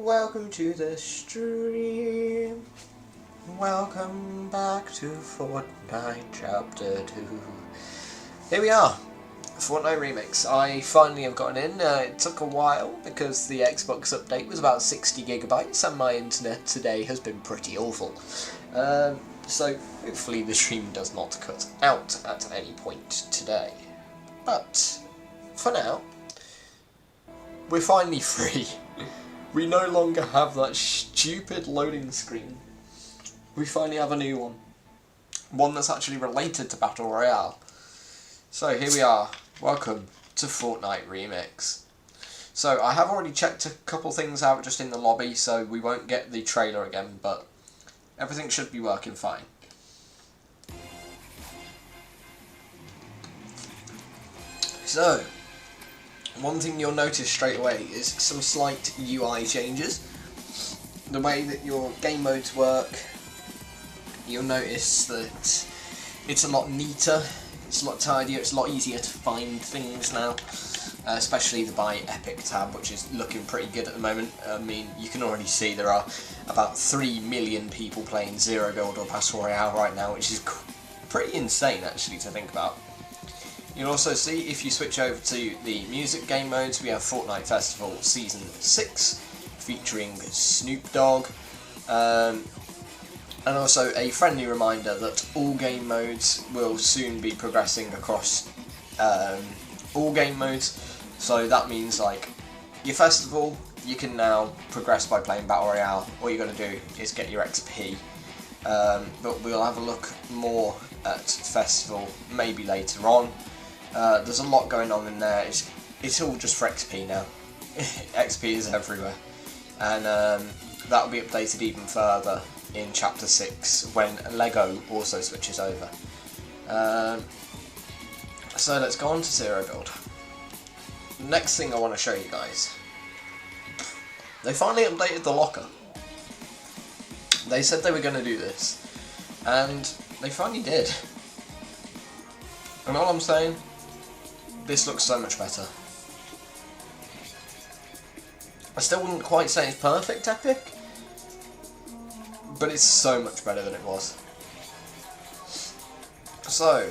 Welcome to the stream. Welcome back to Fortnite Chapter 2. Here we are, Fortnite Remix. I finally have gotten in. It took a while because the Xbox update was about 60 gigabytes and my internet today has been pretty awful. So hopefully the stream does not cut out at any point today. But for now, we're finally free. We no longer have that stupid loading screen. We finally have a new one. One that's actually related to Battle Royale. So here we are. Welcome to Fortnite Remix. So I have already checked a couple things out just in the lobby, so we won't get the trailer again, but everything should be working fine. So, one thing you'll notice straight away is some slight UI changes. The way that your game modes work, you'll notice that it's a lot neater, it's a lot tidier, it's a lot easier to find things now. Especially the Buy Epic tab, which is looking pretty good at the moment. I mean, you can already see there are about 3 million people playing Zero Gold or Battle Royale right now, which is pretty insane actually to think about. You'll also see, if you switch over to the music game modes, we have Fortnite Festival Season 6, featuring Snoop Dogg, and also a friendly reminder that all game modes will soon be progressing across all game modes, so that means like your festival, you can now progress by playing Battle Royale. All you got to do is get your XP, but we'll have a look more at festival maybe later on. There's a lot going on in there. It's all just for XP now. XP is everywhere, and that'll be updated even further in Chapter 6 when Lego also switches over. So let's go on to Zero Gold. Next thing I want to show you guys. They finally updated the locker. They said they were going to do this, and they finally did. And all I'm saying, this looks so much better. I still wouldn't quite say it's perfect epic, but it's so much better than it was. So,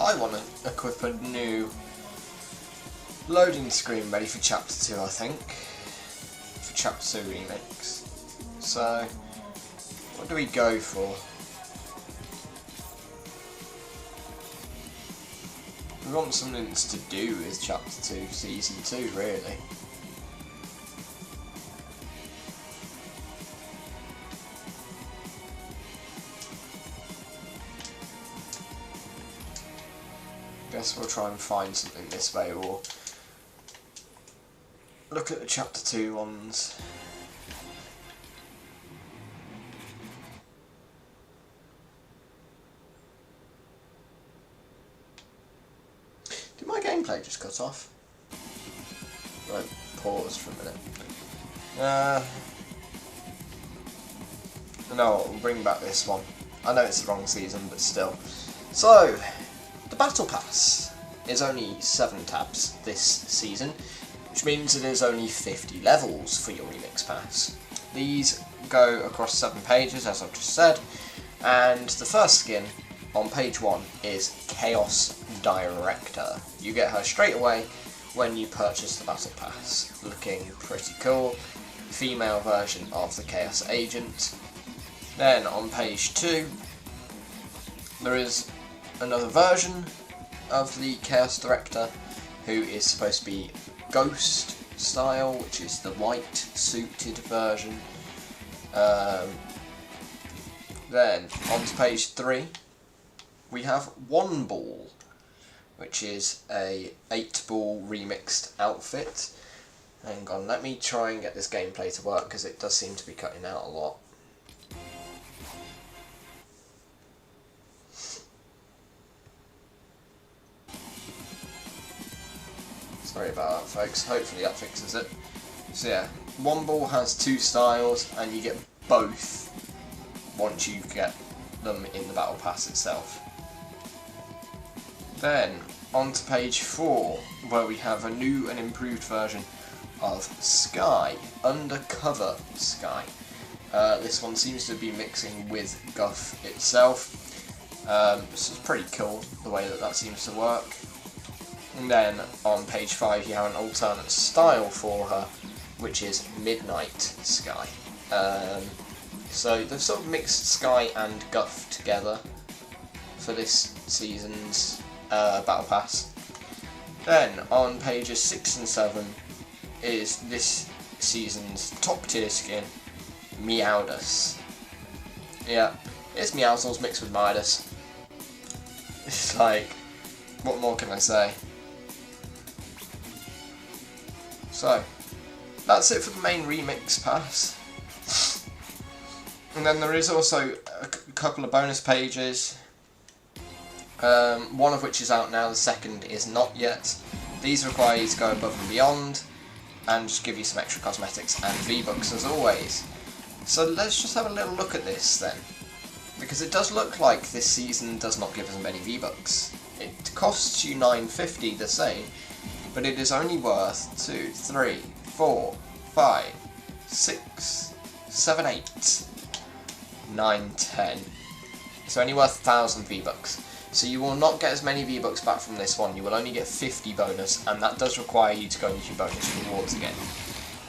I want to equip a new loading screen ready for Chapter 2, I think. For Chapter 2 Remix. So, what do we go for? We want something to do with Chapter 2 Season 2, really. Guess we'll try and find something this way, or look at the Chapter 2 ones. Did my gameplay just cut off? Right, pause for a minute. No, we'll bring back this one. I know it's the wrong season, but still. So, the Battle Pass is only 7 tabs this season, which means it is only 50 levels for your Remix Pass. These go across 7 pages, as I've just said, and the first skin on page 1 is Chaos Director. You get her straight away when you purchase the Battle Pass. Looking pretty cool. Female version of the Chaos Agent. Then on page 2 there is another version of the Chaos Director, who is supposed to be Ghost style, which is the white suited version. Then on to page 3 we have One Ball, which is a 8-ball remixed outfit. Hang on, let me try and get this gameplay to work, because it does seem to be cutting out a lot. Sorry about that, folks. Hopefully that fixes it. So yeah, One Ball has 2 styles, and you get both once you get them in the Battle Pass itself. Then, on to page 4, where we have a new and improved version of Sky, Undercover Sky. This one seems to be mixing with Guff itself. This is pretty cool, the way that seems to work. And then on page 5 you have an alternate style for her, which is Midnight Sky. So they've sort of mixed Sky and Guff together for this season's Battle Pass. Then on pages 6 and 7 is this season's top tier skin, Meowdus. Yeah, it's Meowscles mixed with Midas. It's like, what more can I say? So, that's it for the main remix pass. And then there is also a couple of bonus pages, one of which is out now, the second is not yet. These require you to go above and beyond, and just give you some extra cosmetics and V-Bucks as always. So let's just have a little look at this then, because it does look like this season does not give us many V-Bucks. It costs you $9.50 the same, but it is only worth 2, 3, 4, 5, 6, 7, 8, 9, 10. It's only worth 1,000 V-Bucks. So you will not get as many V-Bucks back from this one, you will only get 50 bonus, and that does require you to go into your bonus rewards again.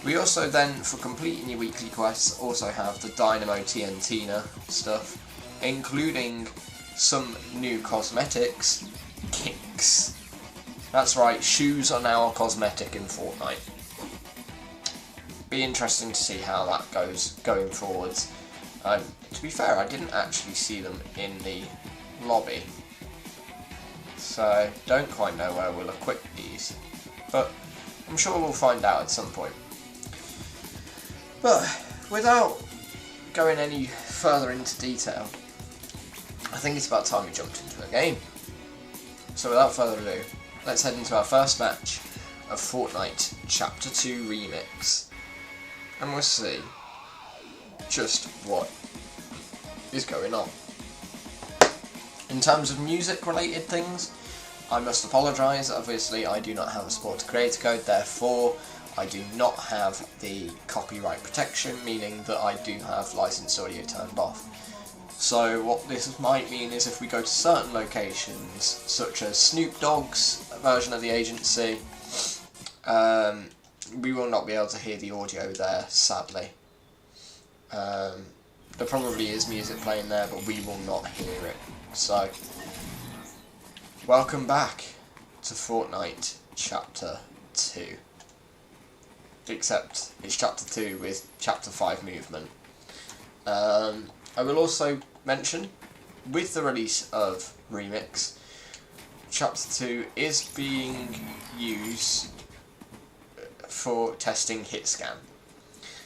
We also then, for completing your weekly quests, also have the Dynamo TNTina stuff, including some new cosmetics, kicks. That's right, shoes are now a cosmetic in Fortnite. Be interesting to see how that goes going forwards. To be fair, I didn't actually see them in the lobby, so don't quite know where we'll equip these, but I'm sure we'll find out at some point. But without going any further into detail, I think it's about time we jumped into a game. So without further ado, let's head into our first match of Fortnite Chapter 2 Remix, and we'll see just what is going on. In terms of music related things, I must apologise. Obviously I do not have a supporter creator code, therefore I do not have the copyright protection, meaning that I do have licensed audio turned off. So what this might mean is if we go to certain locations, such as Snoop Dogg's version of the agency, we will not be able to hear the audio there, sadly. There probably is music playing there, but we will not hear it. So, welcome back to Fortnite Chapter 2. Except it's Chapter 2 with Chapter 5 movement. I will also mention, with the release of Remix, Chapter 2 is being used for testing hit scan.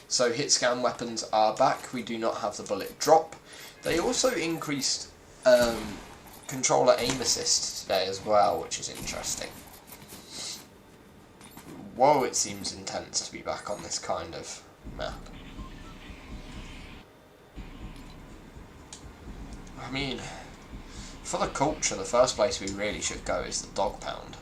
So hit scan weapons are back, we do not have the bullet drop. They also increased controller aim assist today as well, which is interesting. Whoa, it seems intense to be back on this kind of map. I mean, for the culture, the first place we really should go is the Dog Pound.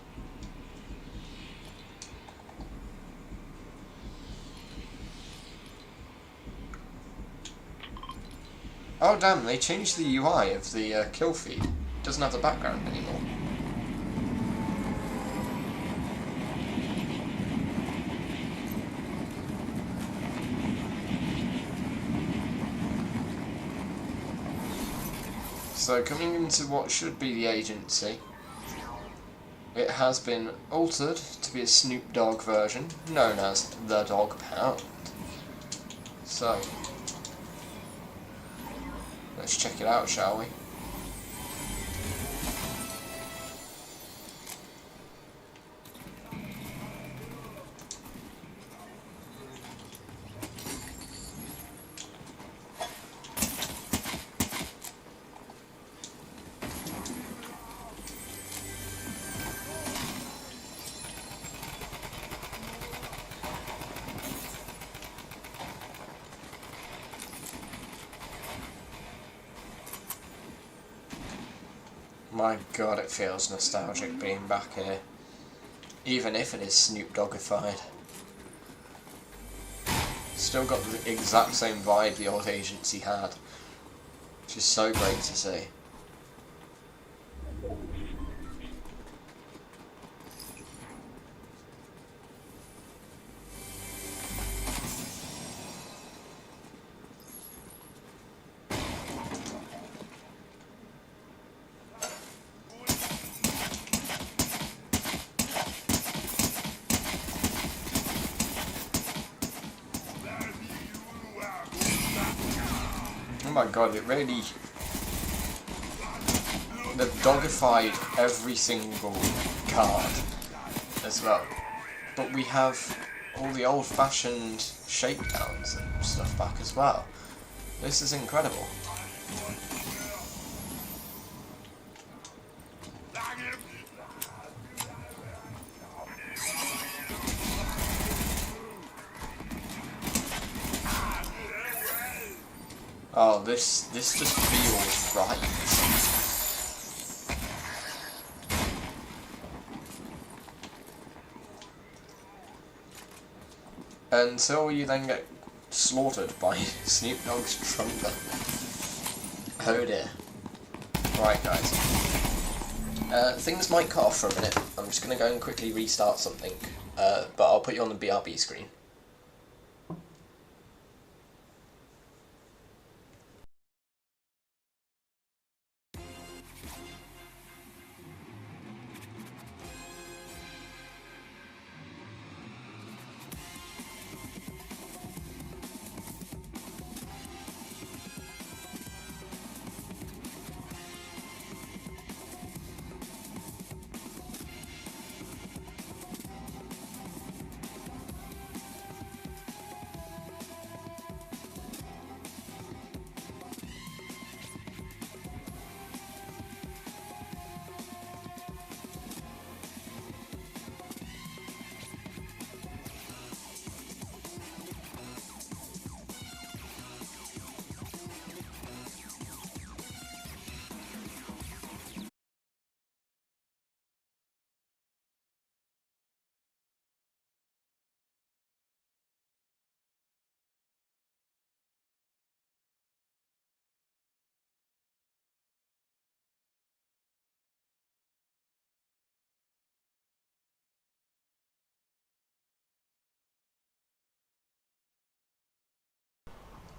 Oh damn, they changed the UI of the kill feed. It doesn't have the background anymore. So coming into what should be the agency, it has been altered to be a Snoop Dogg version, known as the Dog Pound. So, let's check it out, shall we? My god, it feels nostalgic being back here, even if it is Snoop Doggified. still got the exact same vibe the old agency had, which is so great to see. Oh my god, it really... They've dogified every single card as well. But we have all the old-fashioned shakedowns and stuff back as well. This is incredible. Oh, this just feels right. Until you then get slaughtered by Snoop Dogg's trumper. Oh dear. Right, guys. Things might cut off for a minute. I'm just going to go and quickly restart something, but I'll put you on the BRB screen.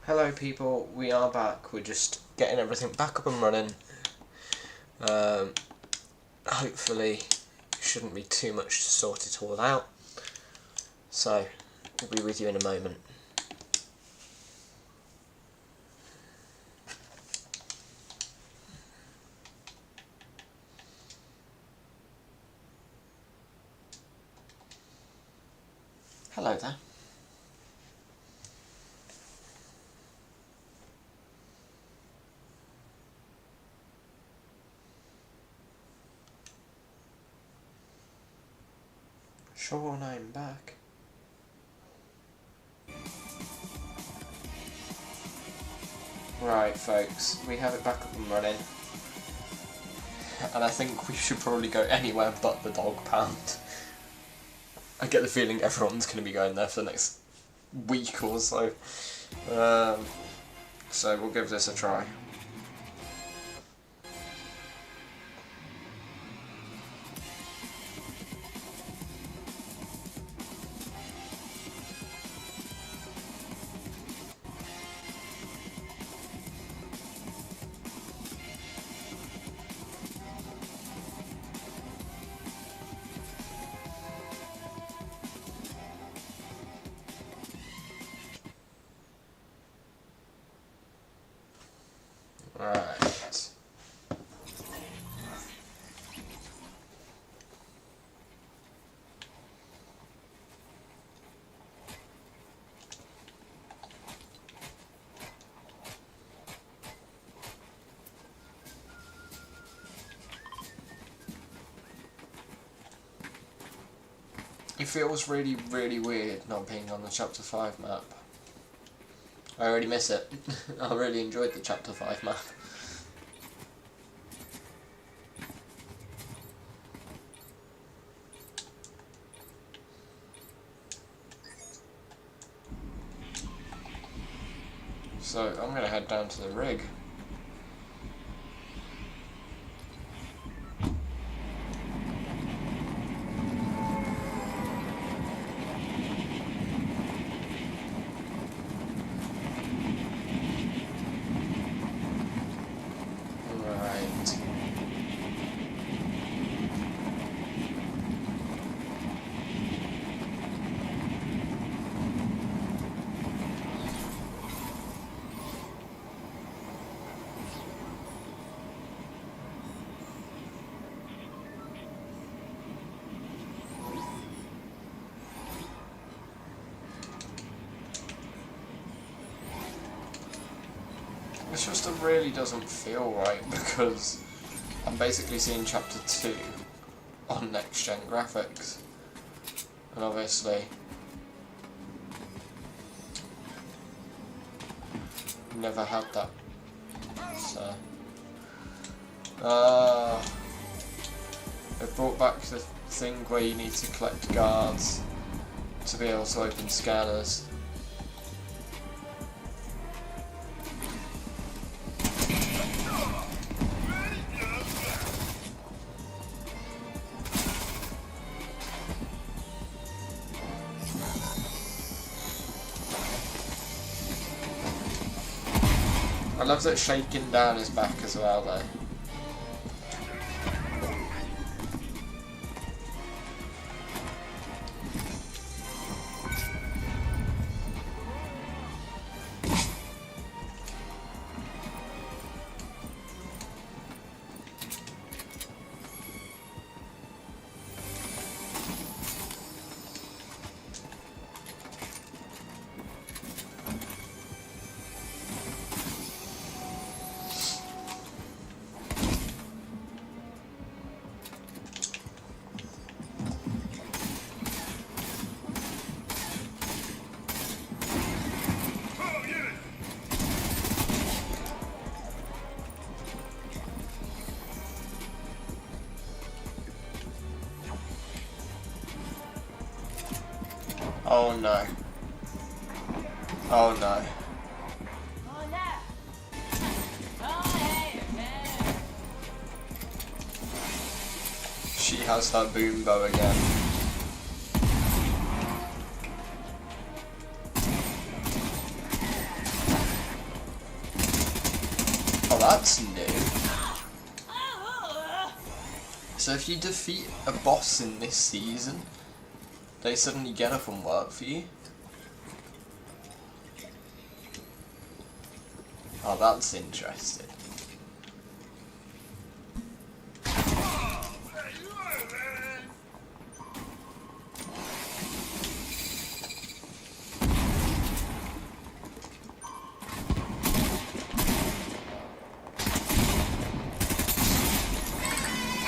Hello people, we are back. We're just getting everything back up and running. Hopefully shouldn't be too much to sort it all out. So, we'll be with you in a moment. Hello there. Sure, I'm back. Right, folks, we have it back up and running. And I think we should probably go anywhere but the dog pound. I get the feeling everyone's going to be going there for the next week or so. So we'll give this a try. Right. It feels really, really weird not being on the Chapter 5 map. I already miss it. I really enjoyed the Chapter 5 map. So I'm going to head down to the rig. Right. This just really doesn't feel right because I'm basically seeing Chapter 2 on next gen graphics, and obviously never had that. So they've brought back the thing where you need to collect guards to be able to open scanners. I love that shaking down his back as well though. Oh no. Oh no. She has her boom bow again. Oh, that's new. So if you defeat a boss in this season, they suddenly get up and work for you? Oh, that's interesting.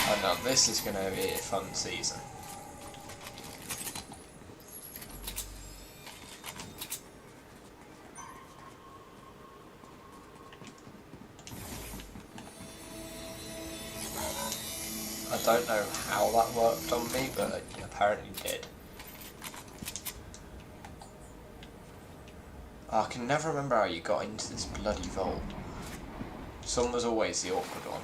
Oh no, this is going to be a fun season. I don't know how that worked on me, but it apparently did. Oh, I can never remember how you got into this bloody vault. Some was always the awkward one.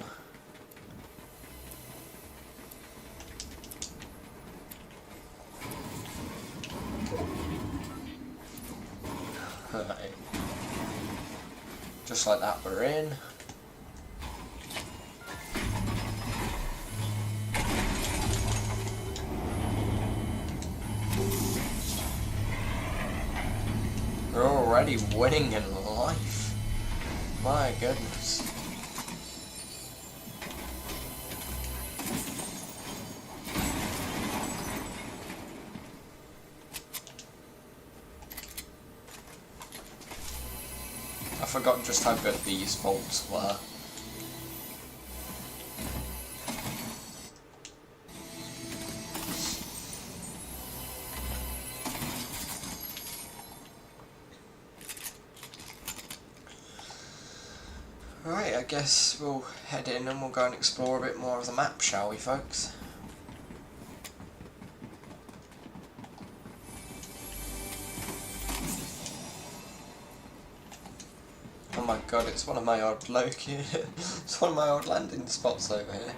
Right. Just like that, we're in. We're already winning in life. My goodness. I forgot just how good these vaults were. Right, I guess we'll head in and we'll go and explore a bit more of the map, shall we, folks? Oh my god, it's one of my old it's one of my old landing spots over here.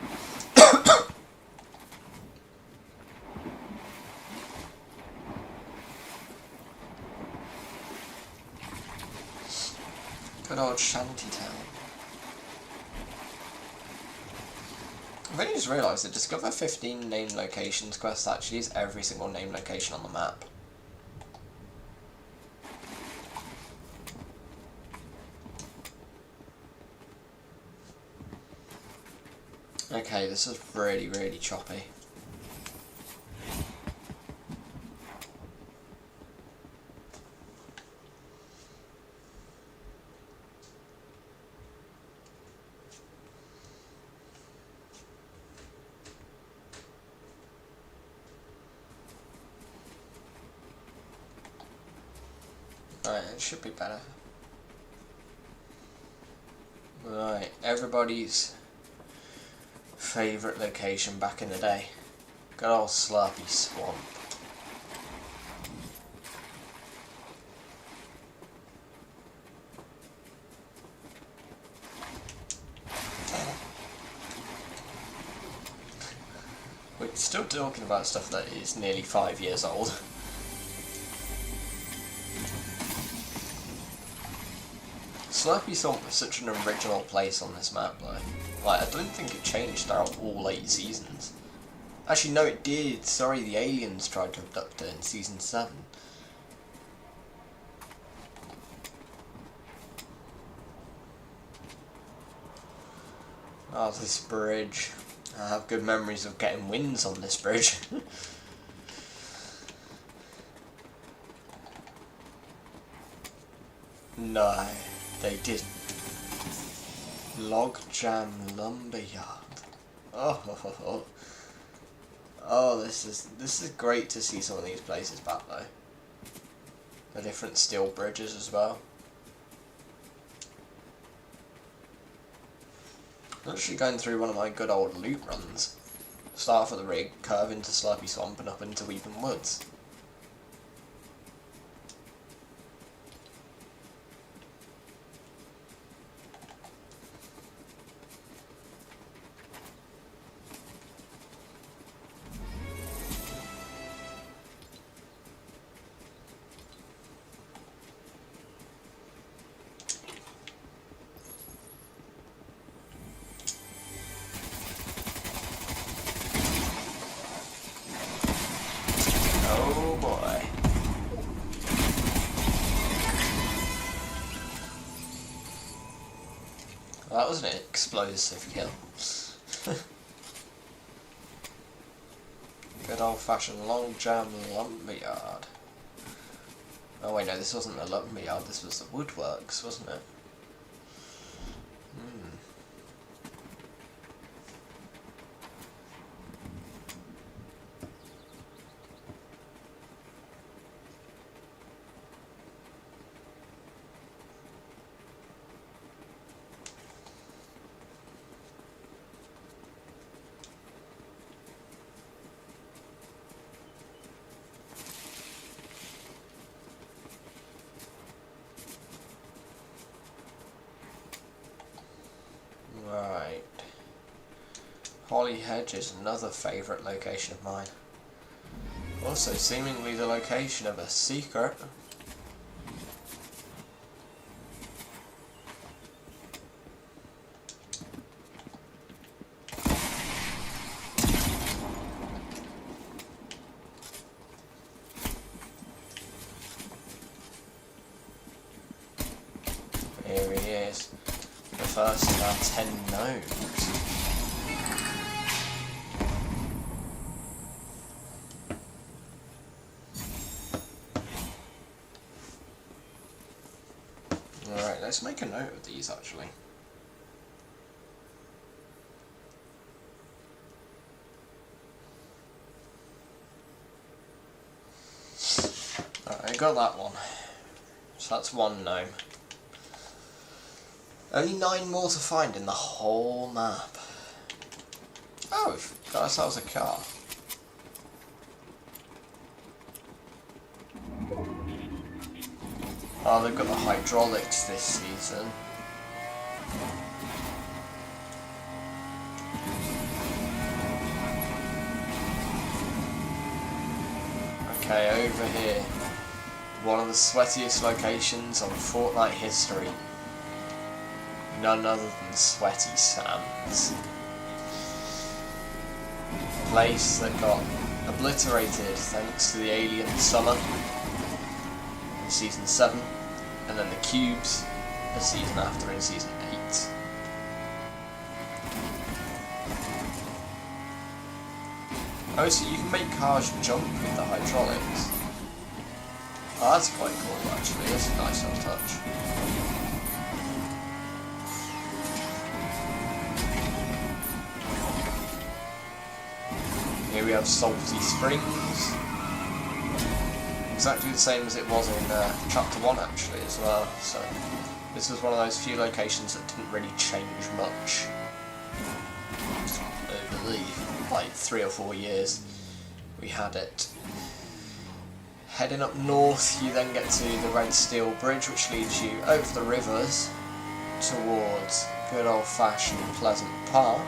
Good old shantytown. I've only just realised that Discover 15 Named Locations quest actually is every single named location on the map. Okay, this is really, really choppy. Right, it should be better. Right, everybody's favourite location back in the day. Good old Slurpy Swamp. We're still talking about stuff that is nearly 5 years old. Slurpy Swamp was such an original place on this map though. Like, I don't think it changed throughout all 8 seasons. Actually, no it did. Sorry, the aliens tried to abduct it in season 7. Oh, this bridge. I have good memories of getting wins on this bridge. No, they didn't. Logjam Lumberyard. Oh, this is great to see some of these places back though. The different steel bridges as well. I'm actually going through one of my good old loot runs. Start off at the rig, curve into Slurpy Swamp and up into Weeping Woods. Oh boy. Well, that was an explosive kill. Good old fashioned Logjam Lumberyard. Oh wait, no, this wasn't the lumberyard, this was the woodworks, wasn't it? Right. Holly Hedge is another favourite location of mine. Also seemingly the location of a secret. Here he is. The first of our 10 gnomes. Alright, let's make a note of these actually. Alright, I got that one. So that's one gnome. Only 9 more to find in the whole map. Oh, we've got ourselves a car. Oh, they've got the hydraulics this season. Okay, over here, one of the sweatiest locations on Fortnite history. None other than Sweaty Sands. A place that got obliterated thanks to the alien summer in Season 7, and then the cubes the season after in Season 8. Oh, so you can make cars jump with the hydraulics. Oh, that's quite cool actually, that's a nice little touch. Here we have Salty Springs. Exactly the same as it was in Chapter 1 actually as well, so this was one of those few locations that didn't really change much over the like 3 or 4 years we had it. Heading up north you then get to the Red Steel Bridge, which leads you over the rivers towards good old fashioned Pleasant Park,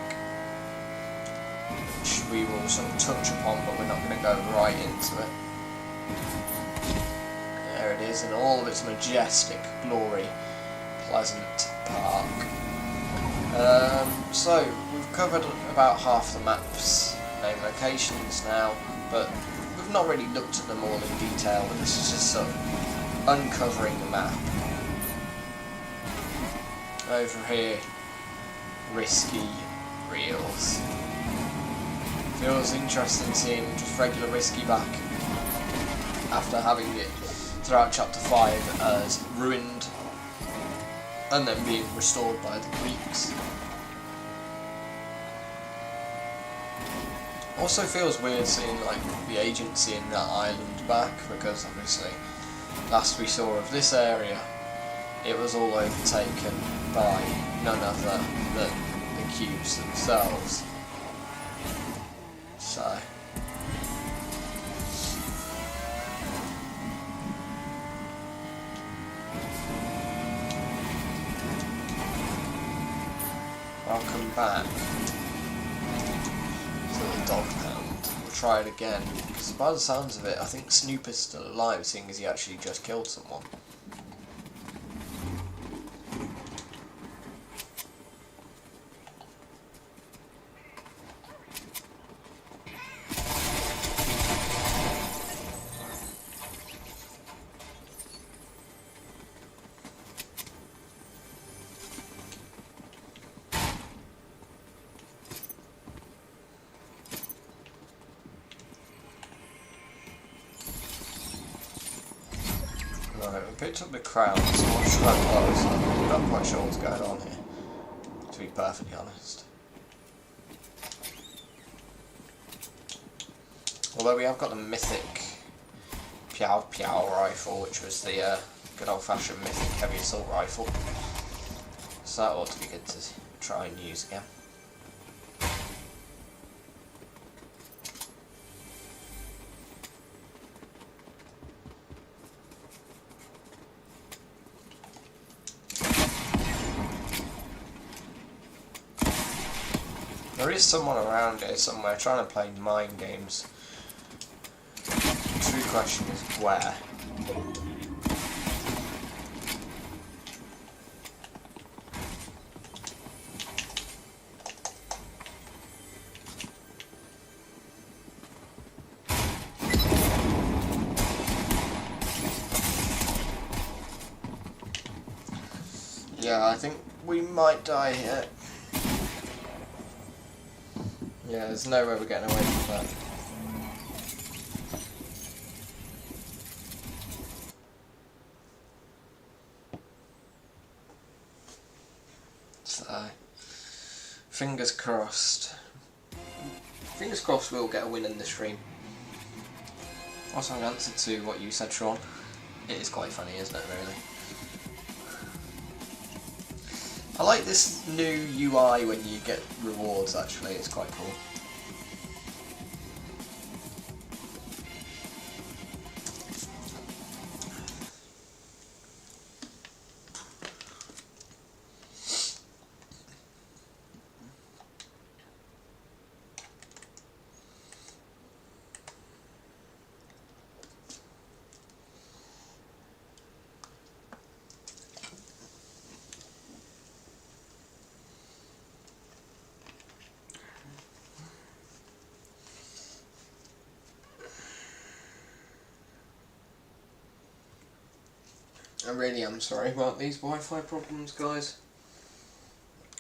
which we will sort of touch upon, but we're not going to go right into it. There it is in all of its majestic glory, Pleasant Park. So we've covered about half the map's main locations now, but we've not really looked at them all in detail, but this is just sort of uncovering the map. Over here, Risky Reels. Feels interesting seeing just regular Risky back after having it throughout Chapter 5 as ruined and then being restored by the Greeks. Also feels weird seeing like the agency in that island back, because obviously last we saw of this area it was all overtaken by none other than the cubes themselves. So welcome back to the dog pound. We'll try it again, because by the sounds of it I think Snoop is still alive, seeing as he actually just killed someone. Right, we picked up the crown, so we'll try close. I'm not quite sure what's going on here, to be perfectly honest. Although we have got the mythic Piao Piao rifle, which was the good old fashioned mythic heavy assault rifle. So that ought to be good to try and use again. There is someone around here somewhere trying to play mind games. The true question is where? Yeah, I think we might die here. Yeah, there's no way we're getting away from that. So, fingers crossed. Fingers crossed we'll get a win in this stream. Also, in answer to what you said, Sean, it is quite funny, isn't it, really? I like this new UI when you get rewards, actually, it's quite cool. I really am sorry about these Wi-Fi problems, guys.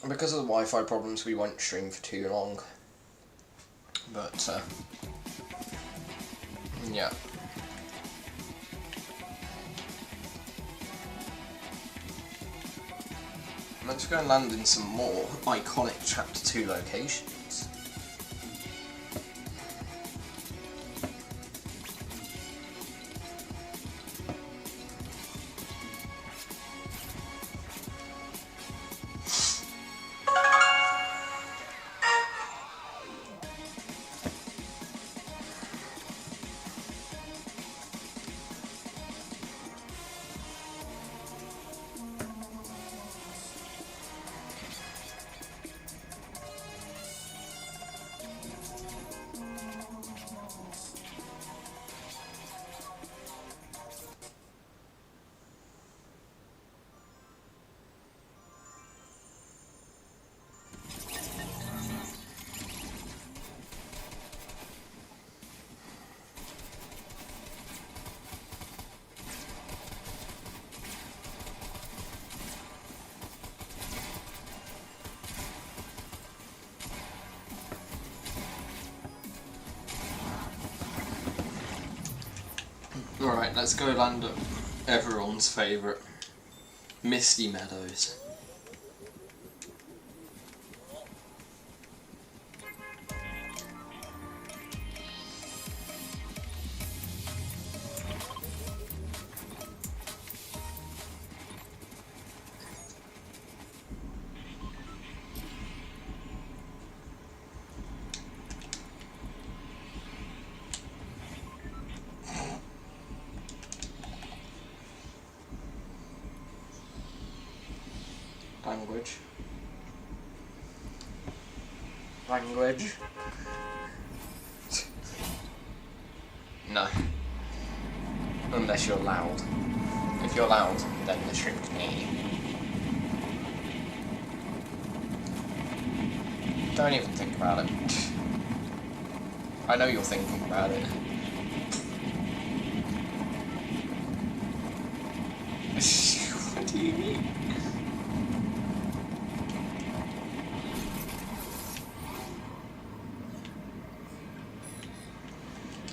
And because of the Wi-Fi problems, we won't stream for too long. But, yeah. Let's go and land in some more iconic Chapter 2 locations. Alright, let's go land at everyone's favourite, Misty Meadows. Language. No. Unless you're loud. If you're loud, then the stream can hear you. Don't even think about it. I know you're thinking about it. What do you mean?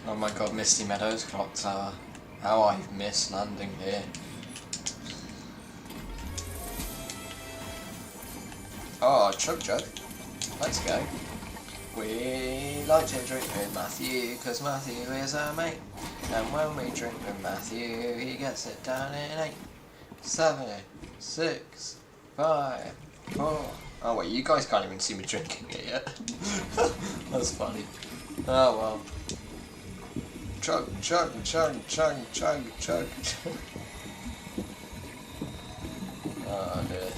Oh my god, Misty Meadows Clock Tower. How I've missed landing here. Oh, Chug Jug. Let's go. We like to drink with Matthew, cause Matthew is our mate. And when we drink with Matthew, he gets it down in 8, 7, 6, 5, 4. Oh wait, you guys can't even see me drinking it yet. That's funny. Oh well. Chug, chug, chug, chug, chug, chug, chug. Oh dear.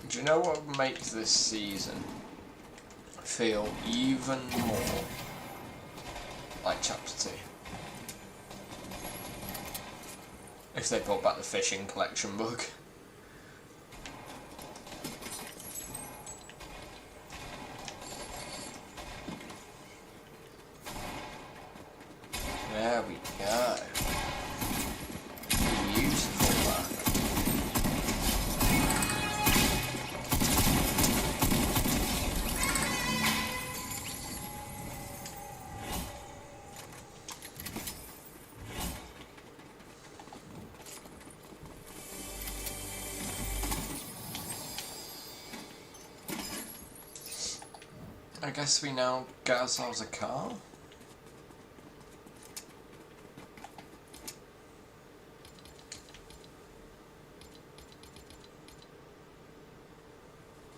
Do you know what makes this season feel even more like Chapter 2? If they brought back the fishing collection book. There we go. Beautiful work. I guess we now get ourselves a car.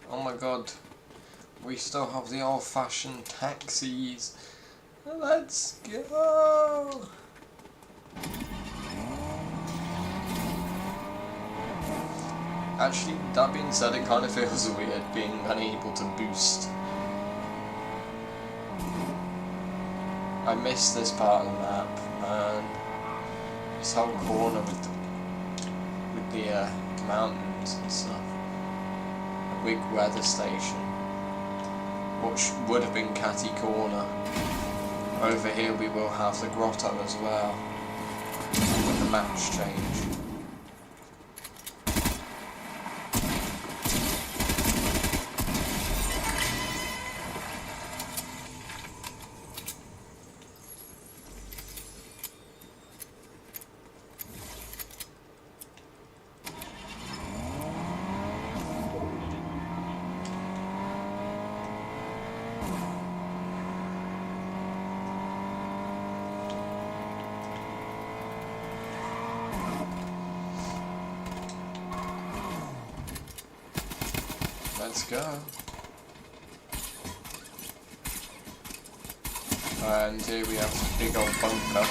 Oh my god, we still have the old-fashioned taxis. Let's go! Actually, that being said, it kind of feels weird being unable to boost. I miss this part of the map, and this whole corner with the mountains and stuff. A big weather station, which would have been Catty Corner. Over here we will have the grotto as well, when the maps change. Let's go. And here we have a big old bunker.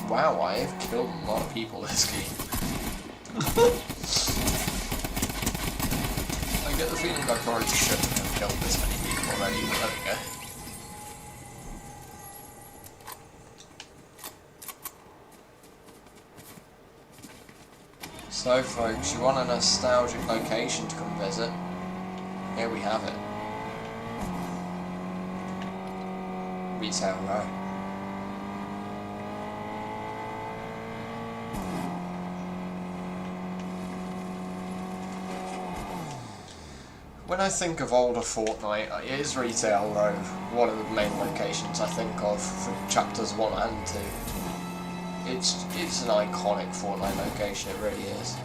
Wow, I have killed a lot of people this game. I get the feeling I probably shouldn't have killed this many people already, but there we go. So folks, you want a nostalgic location to come visit? Here we have it. Retail Row. When I think of older Fortnite, it is Retail Row, one of the main locations I think of for chapters 1 and 2. It's an iconic Fortnite location, it really is.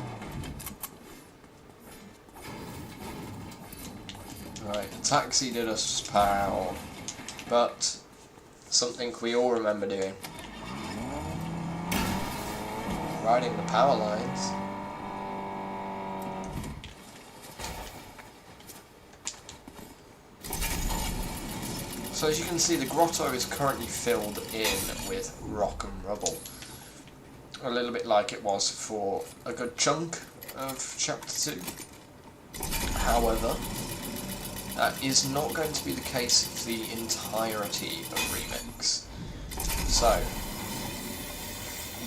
Right, the taxi did us power, but something we all remember doing. Riding the power lines. So as you can see, the grotto is currently filled in with rock and rubble. A little bit like it was for a good chunk of Chapter 2. However, that is not going to be the case for the entirety of Remix. So,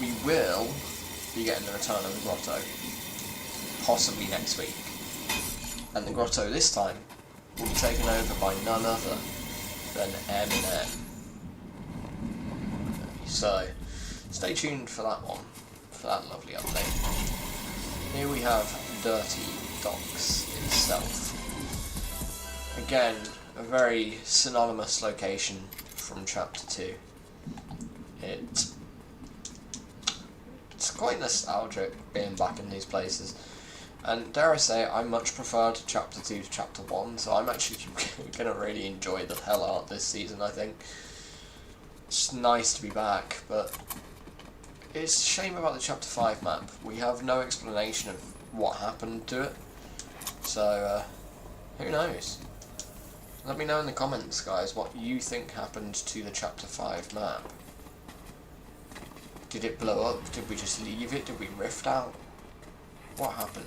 we will be getting the return of the grotto, possibly next week. And the grotto this time will be taken over by none other than Eminem. So, stay tuned for that one, for that lovely update. Here we have Dirty Docks itself. Again, a very synonymous location from Chapter 2. It's quite nostalgic being back in these places. And dare I say, I much preferred Chapter 2 to Chapter 1, so I'm actually going to really enjoy the hell out of this season, I think. It's nice to be back, but it's a shame about the Chapter 5 map. We have no explanation of what happened to it, so who knows? Let me know in the comments, guys, what you think happened to the Chapter 5 map. Did it blow up? Did we just leave it? Did we rift out? What happened?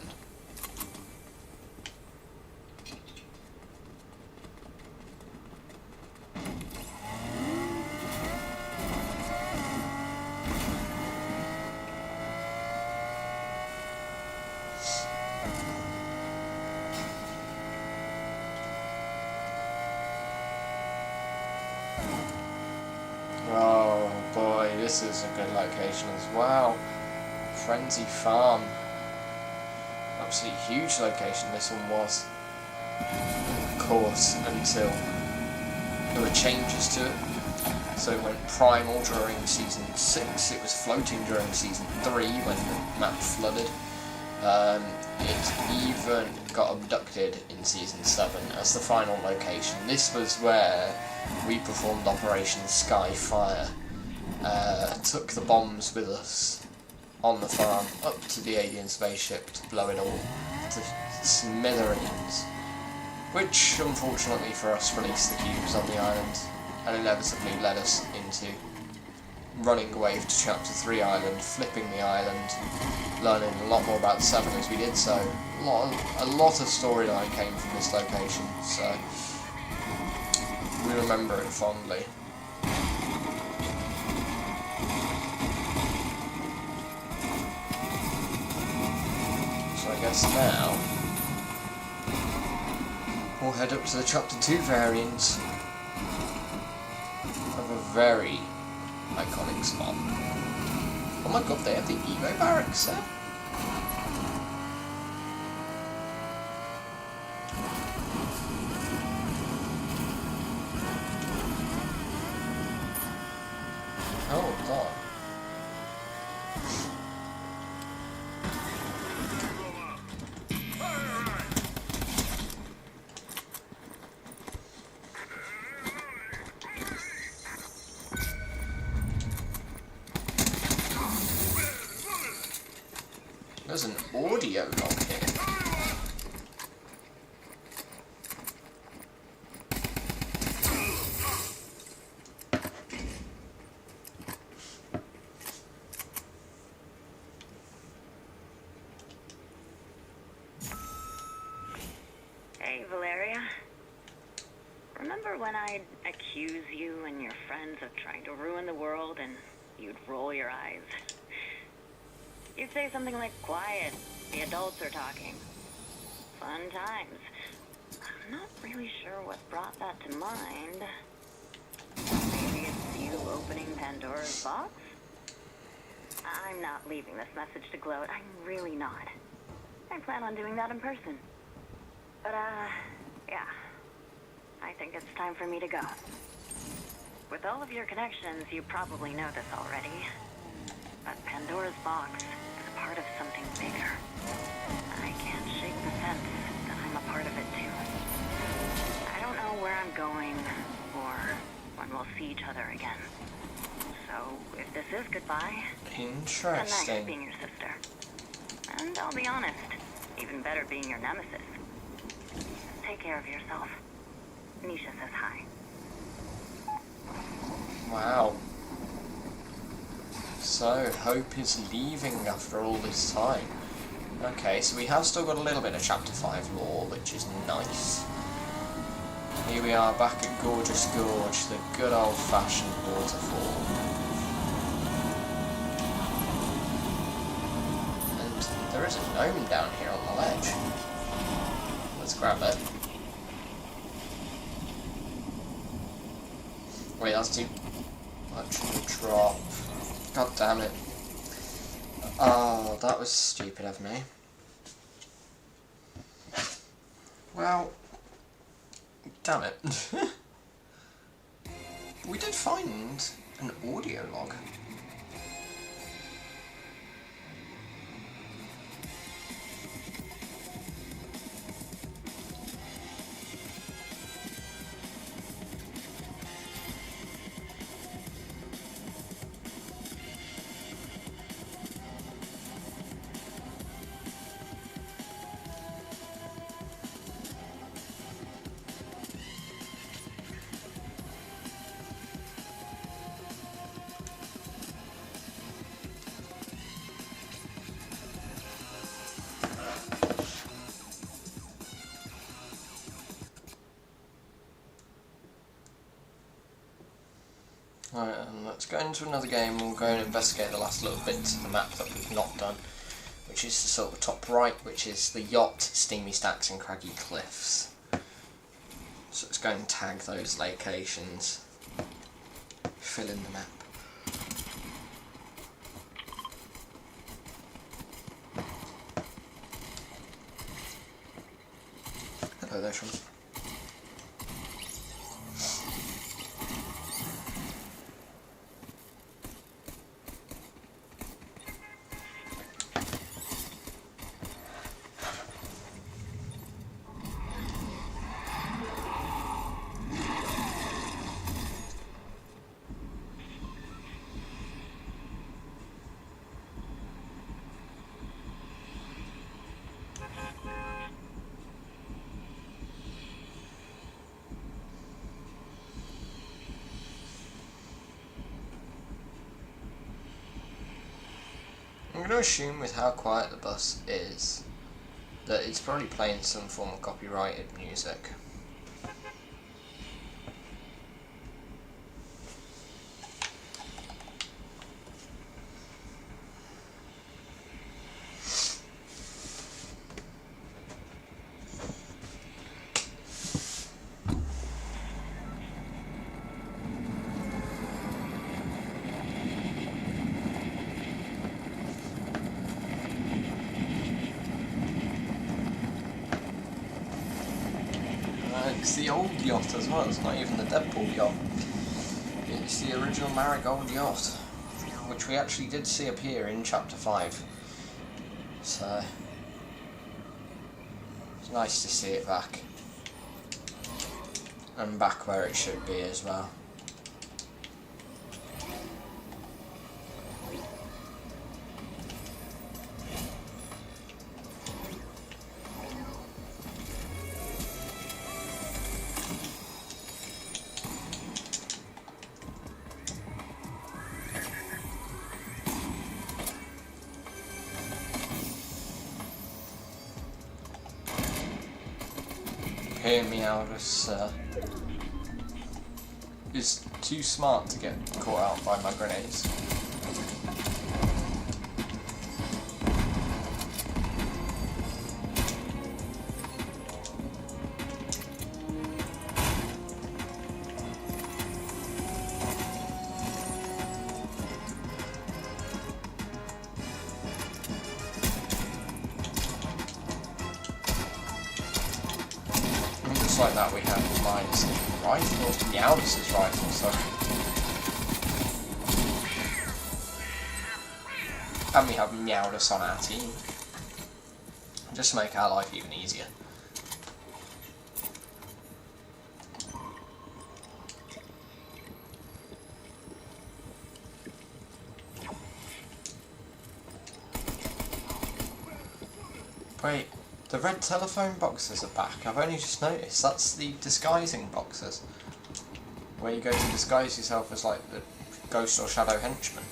Oh boy, this is a good location as well. Frenzy Farm. Absolutely huge location this one was. Of course, until there were changes to it. So it went primal during Season 6, it was floating during Season 3 when the map flooded. It even got abducted in Season 7 as the final location. This was where we performed Operation Skyfire. Took the bombs with us on the farm up to the alien spaceship to blow it all to smithereens. Which, unfortunately for us, released the cubes on the island. and inevitably led us into running away to Chapter 3 Island, flipping the island, learning a lot more about the 7 as we did so. A lot of storyline came from this location, so we remember it fondly. So I guess now we'll head up to the Chapter 2 variant of a very iconic spot. Oh my god, they have the Evo barracks there? Oh god. There's an audio log here. Hey, Valeria. Remember when I'd accuse you and your friends of trying to ruin the world and you'd roll your eyes? You'd say something like, quiet, the adults are talking. Fun times. I'm not really sure what brought that to mind. Maybe it's you opening Pandora's box? I'm not leaving this message to gloat. I'm really not. I plan on doing that in person. But, yeah. I think it's time for me to go. With all of your connections, you probably know this already. But Pandora's box is a part of something bigger. I can't shake the sense that I'm a part of it too. I don't know where I'm going or when we'll see each other again. So if this is goodbye, Interesting. then nice being your sister. And I'll be honest, even better being your nemesis. Take care of yourself. Nisha says hi. Wow. So, Hope is leaving after all this time. Okay, so we have still got a little bit of Chapter 5 lore, which is nice. Here we are back at Gorgeous Gorge, the good old-fashioned waterfall. And there is a gnome down here on the ledge. Let's grab it. Wait, that's too much of a drop. God damn it. Oh, that was stupid of me. Well, damn it. We did find an audio log. Right, and let's go into another game and we'll go and investigate the last little bits of the map that we've not done, which is the sort of top right, which is the yacht, steamy stacks and craggy cliffs. So let's go and tag those locations, fill in the map. Hello there, Sean. going to assume with how quiet the bus is that it's probably playing some form of copyrighted music. It's the old yacht as well, it's not even the Deadpool yacht. It's the original Marigold yacht, which we actually did see appear in Chapter 5. So, it's nice to see it back. And back where it should be as well. Hear me out, is too smart to get caught out by my grenades. Just like that, we have Mine's rifle, Meowdus's rifle, sorry. And we have Meowdus on our team. Just to make our life even easier. Wait. The red telephone boxes are back. I've only just noticed. That's the disguising boxes. Where you go to disguise yourself as like the ghost or shadow henchman.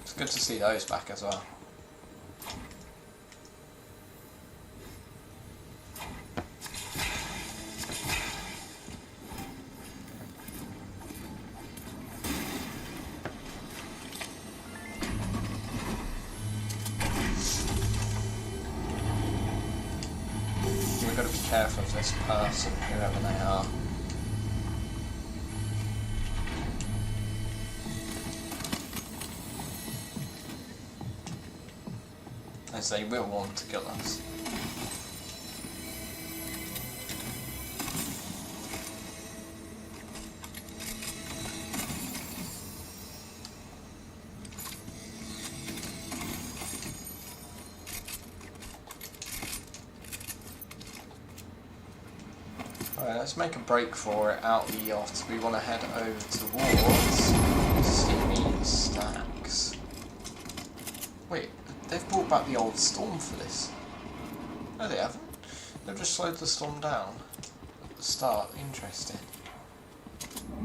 It's good to see those back as well. We've got to be careful of this person, whoever they are. As they will want to kill us. Alright, let's make a break for it out the yacht. We want to head over towards Steamy Stacks. Wait, they've brought back the old storm for this. No, they haven't. They've just slowed the storm down at the start. Interesting.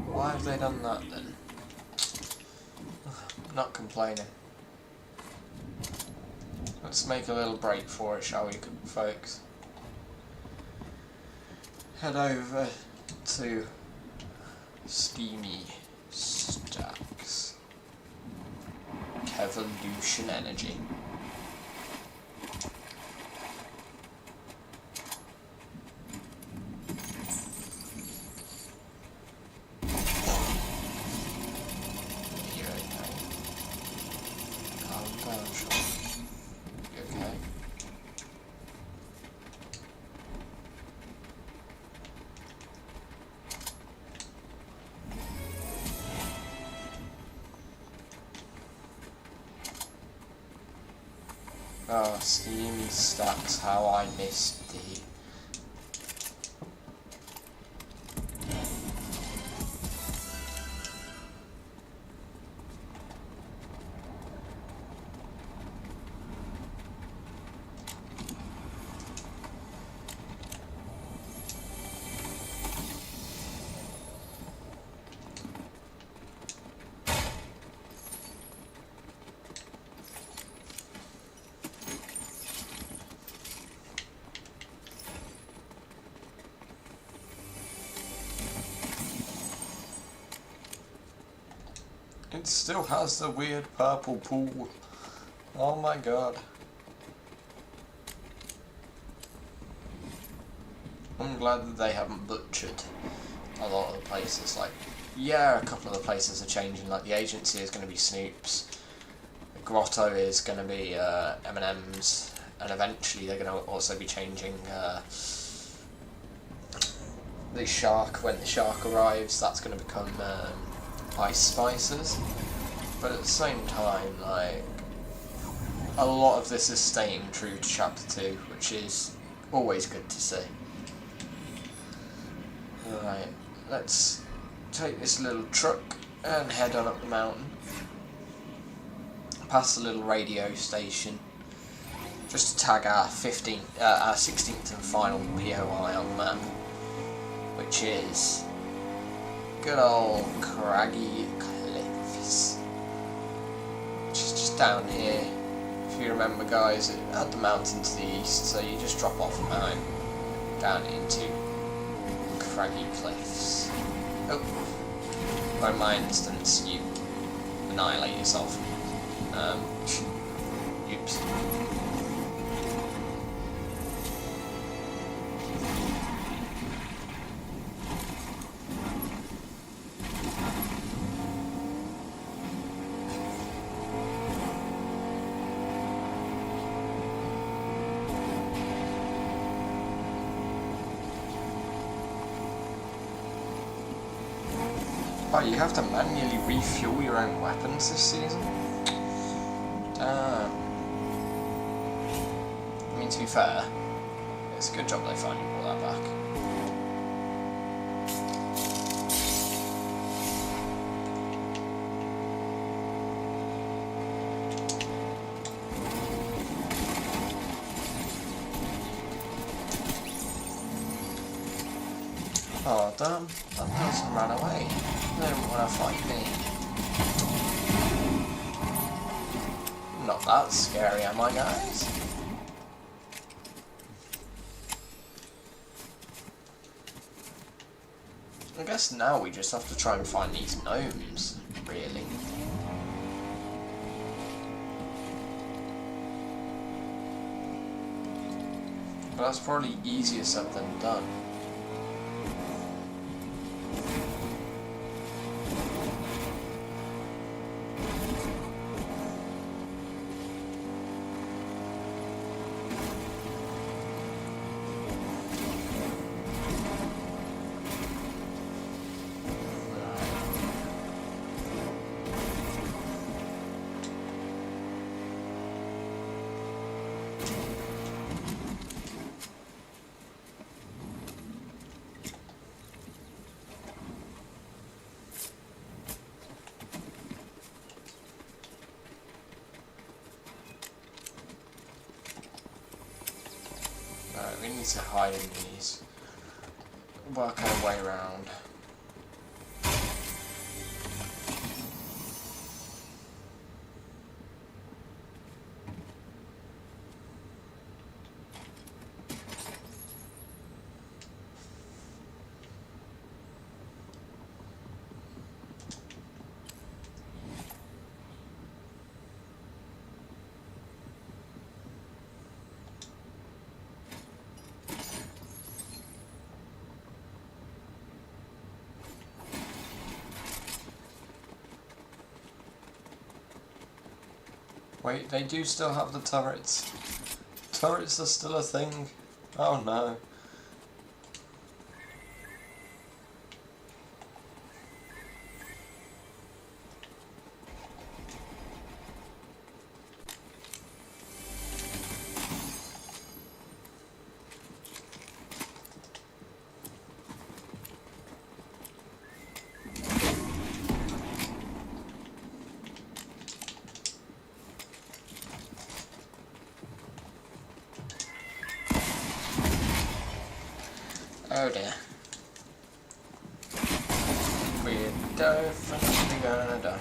Why have they done that then? Not complaining. Let's make a little break for it, shall we, folks? Head over to Steamy Stacks. Evolution Energy. You okay? Calm down, Sean. You okay? Oh, Steamy Stacks, how I missed thee. It still has the weird purple pool. Oh my god. I'm glad that they haven't butchered a lot of the places. Like, yeah, a couple of the places are changing. Like, the agency is going to be Snoop's. The grotto is going to be M&M's. And eventually they're going to also be changing the shark. When the shark arrives, that's going to become Ice Spices. But at the same time, like, a lot of this is staying true to Chapter 2, which is always good to see. Right, let's take this little truck and head on up the mountain. Past the little radio station. Just to tag our 16th and final POI on the map. Which is good old Craggy Cliffs. Which is just down here. If you remember, guys, it had the mountain to the east, so you just drop off a mountain down into Craggy Cliffs. Oh, by my instance, you annihilate yourself. Oops. Oh, you have to manually refuel your own weapons this season? Damn. I mean, to be fair, it's a good job they finally brought that back. Oh damn, that person ran away. They didn't want to fight me. Not that scary, am I, guys? I guess now we just have to try and find these gnomes, really. But that's probably easier said than done. We need to hide in these. Work our way around. Wait, they do still have the turrets. Turrets are still a thing. Oh no. Oh dear. We're definitely gonna die.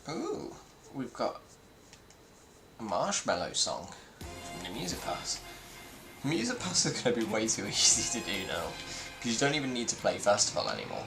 Ooh, we've got a marshmallow song from the Music Pass. Music Pass is going to be way too easy to do now, because you don't even need to play Festival anymore.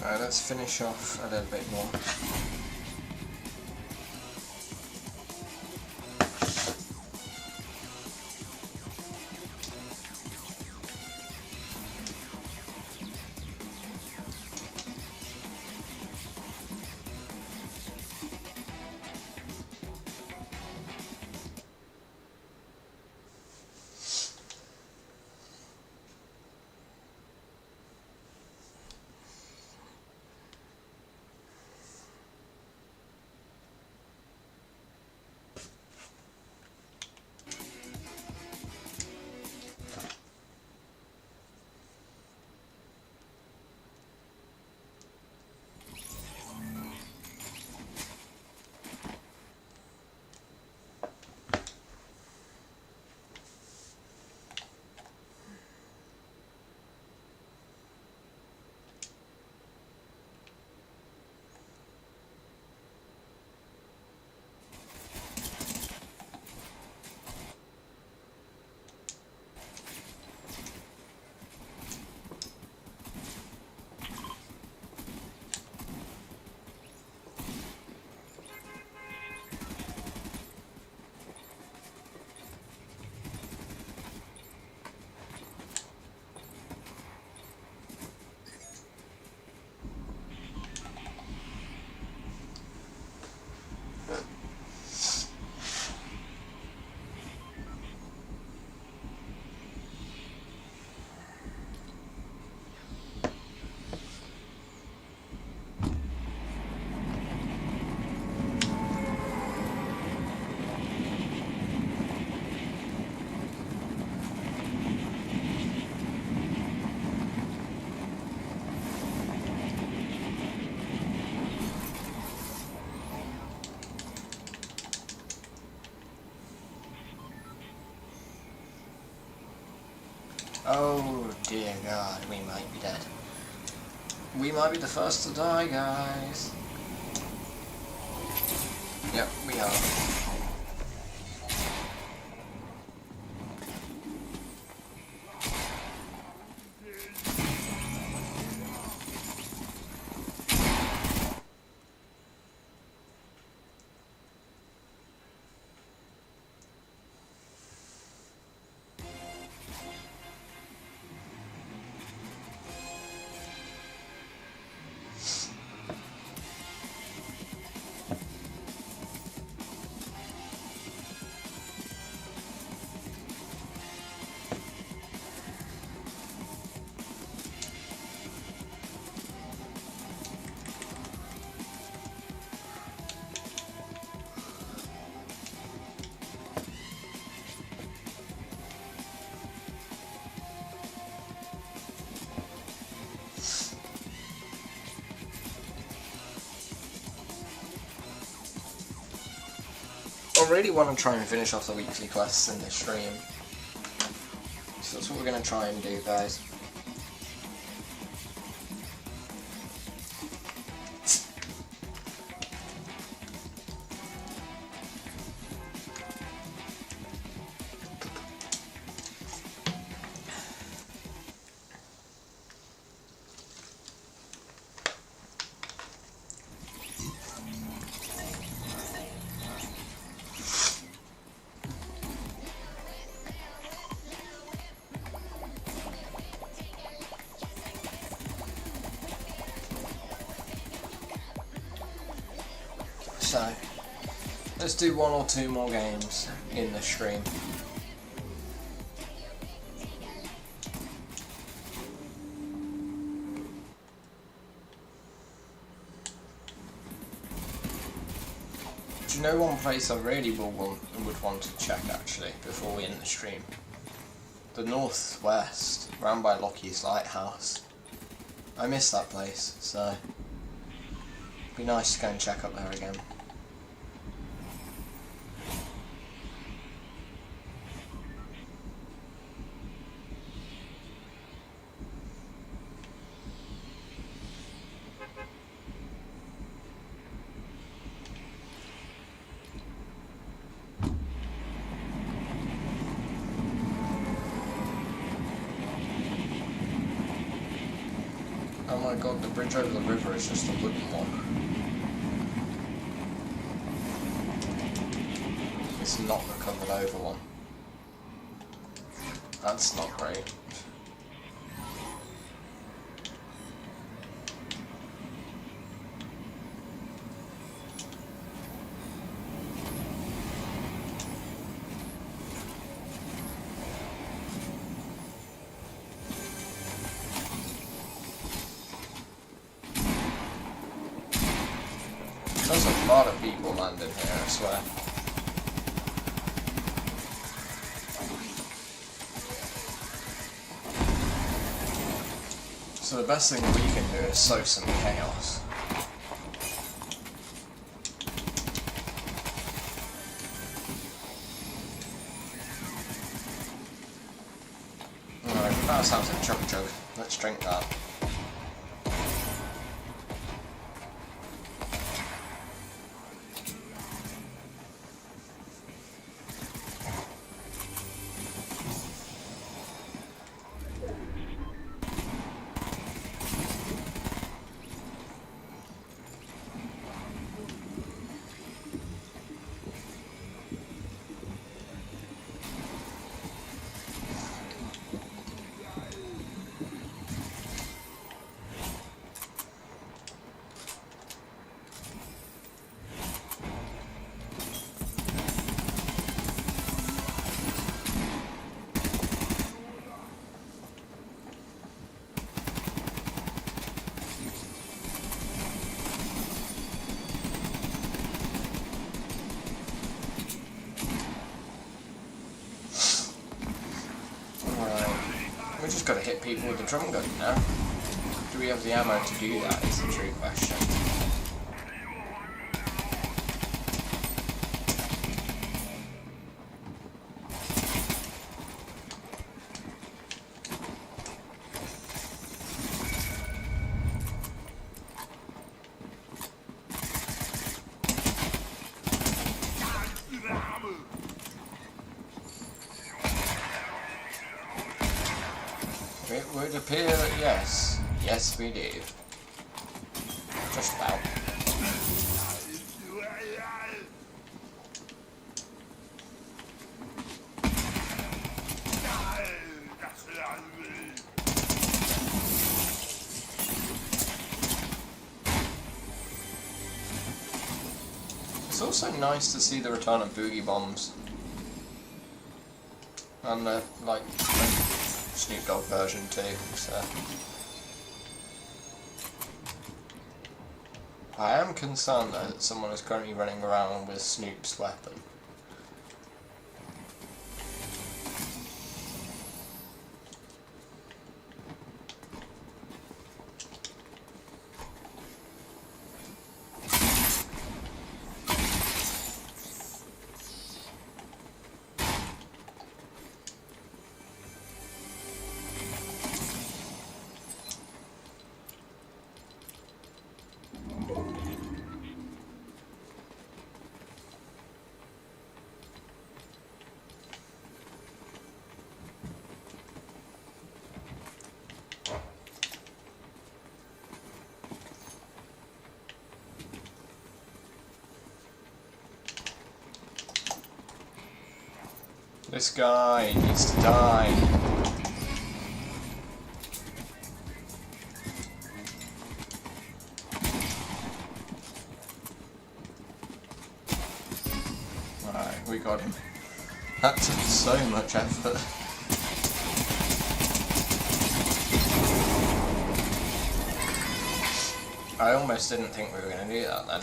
Alright, let's finish off a little bit more. Oh dear God, we might be dead. We might be the first to die, guys. Yep, we are. I really want to try and finish off the weekly quests in this stream. So that's what we're going to try and do, guys. So, let's do one or two more games in the stream. Do you know one place I really would want to check actually before we end the stream? The northwest, round by Lockie's Lighthouse. I miss that place, so it'd be nice to go and check up there again. Oh my god, the bridge over the river is just a wooden one. It's not the covered over one. That's not great. There's a lot of people landing here, I swear. So the best thing we can do is sow some chaos. Alright, that sounds like chug chug. Let's drink that. We just gotta hit people with the drum gun now. Do we have the ammo to do that is the true question. It would appear that yes. Yes, we did. Just about. It's also nice to see the return of boogie bombs. And the, like, Snoop Dogg version too, so. I am concerned though that someone is currently running around with Snoop's weapon. This guy needs to die. Alright, we got him. That took so much effort. I almost didn't think we were going to do that then.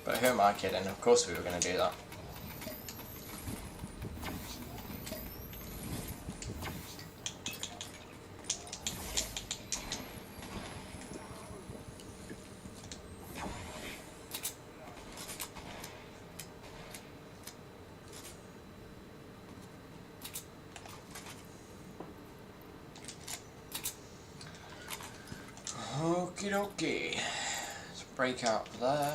But who am I kidding? Of course we were going to do that. Okie dokie. Let's break out there.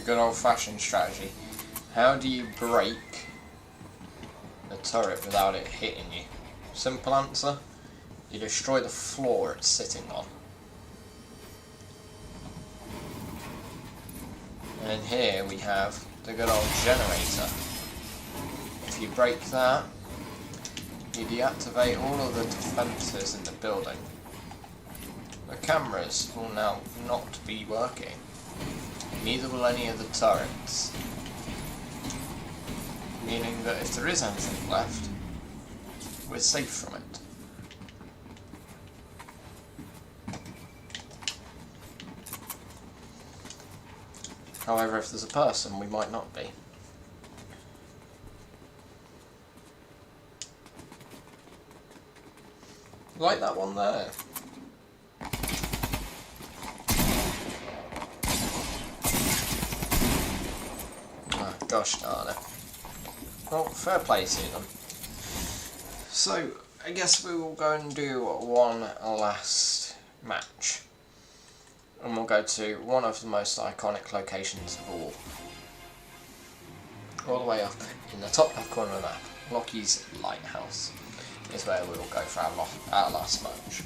Good old-fashioned strategy. How do you break the turret without it hitting you? Simple answer, you destroy the floor it's sitting on. And here we have the good old generator. If you break that, you deactivate all of the defences in the building. The cameras will now not be working. Neither will any of the turrets. Meaning that if there is anything left, we're safe from it. However, if there's a person, we might not be. Like that one there. Gosh darn it. Well, fair play to them. So, I guess we will go and do one last match. And we'll go to one of the most iconic locations of all. All the way up in the top left corner of the map, Lockie's Lighthouse is where we will go for our last match.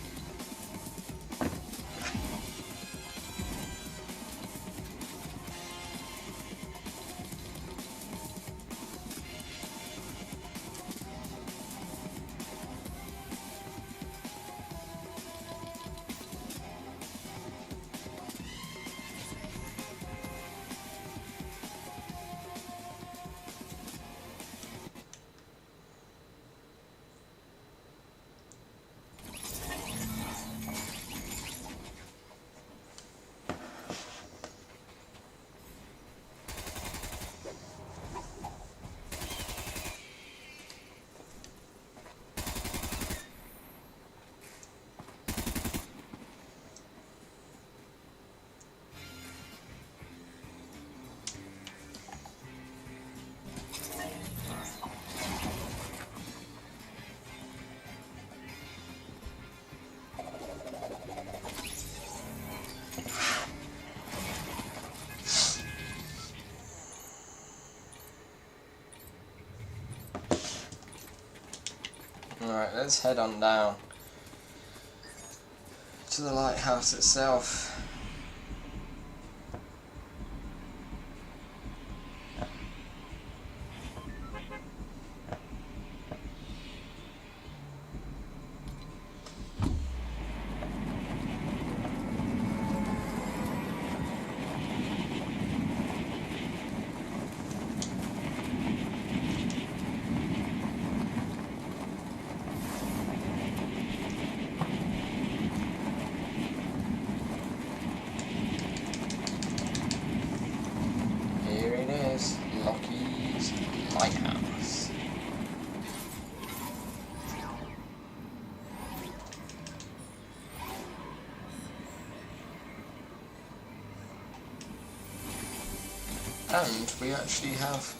Alright, let's head on down to the lighthouse itself. Lockie's Lighthouse. And we actually have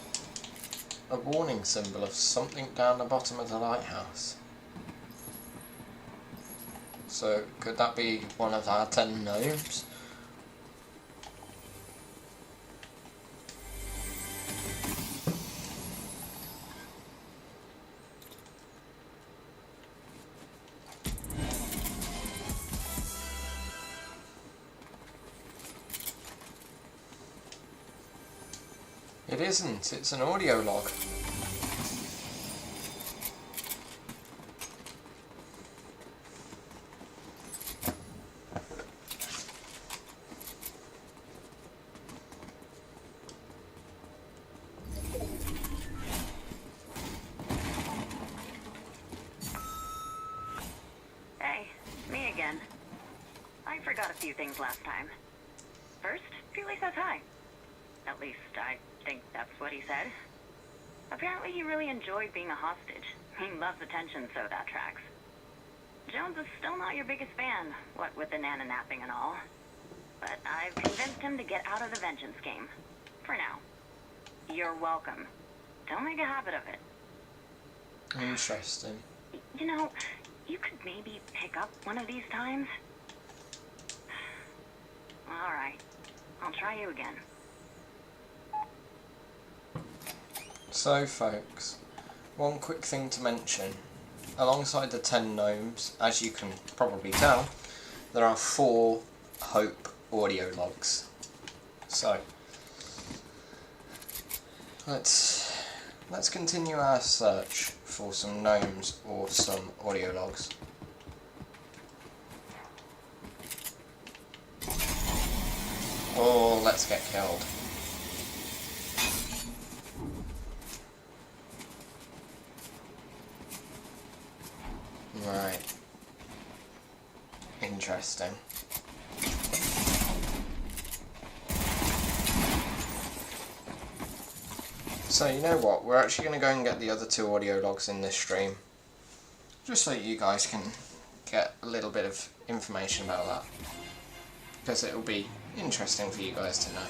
a warning symbol of something down the bottom of the lighthouse. So could that be one of our 10 gnomes? It isn't, it's an audio log. Hey, me again. I forgot a few things last time. First, Peely says hi. At least, I think that's what he said. Apparently he really enjoyed being a hostage. He loves attention, so that tracks. Jones is still not your biggest fan, what with the Nana napping and all. But I've convinced him to get out of the vengeance game. For now. You're welcome. Don't make a habit of it. Interesting. You know, you could maybe pick up one of these times. Alright. I'll try you again. So folks, one quick thing to mention. Alongside the 10 gnomes, as you can probably tell, there are 4 Hope audio logs. So, let's continue our search for some gnomes or some audio logs. Or let's get killed. Right. Interesting. So you know what, we're actually going to go and get the other 2 audio logs in this stream. Just so you guys can get a little bit of information about that. Because it will be interesting for you guys to know.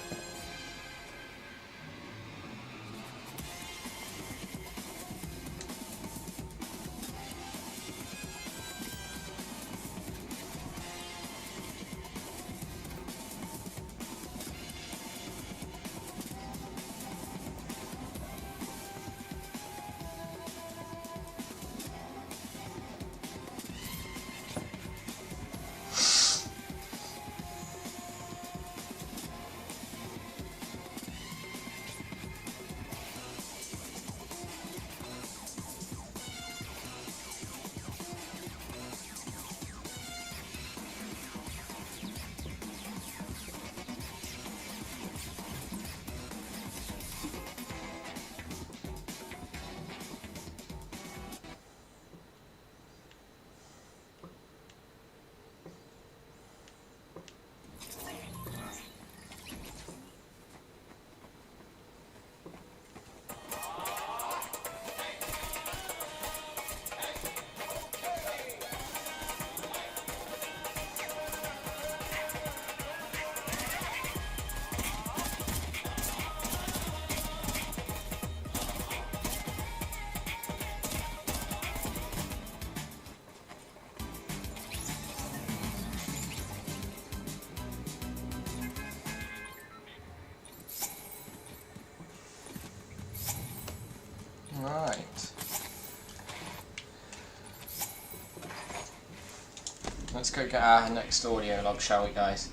Right. Let's go get our next audio log, shall we, guys?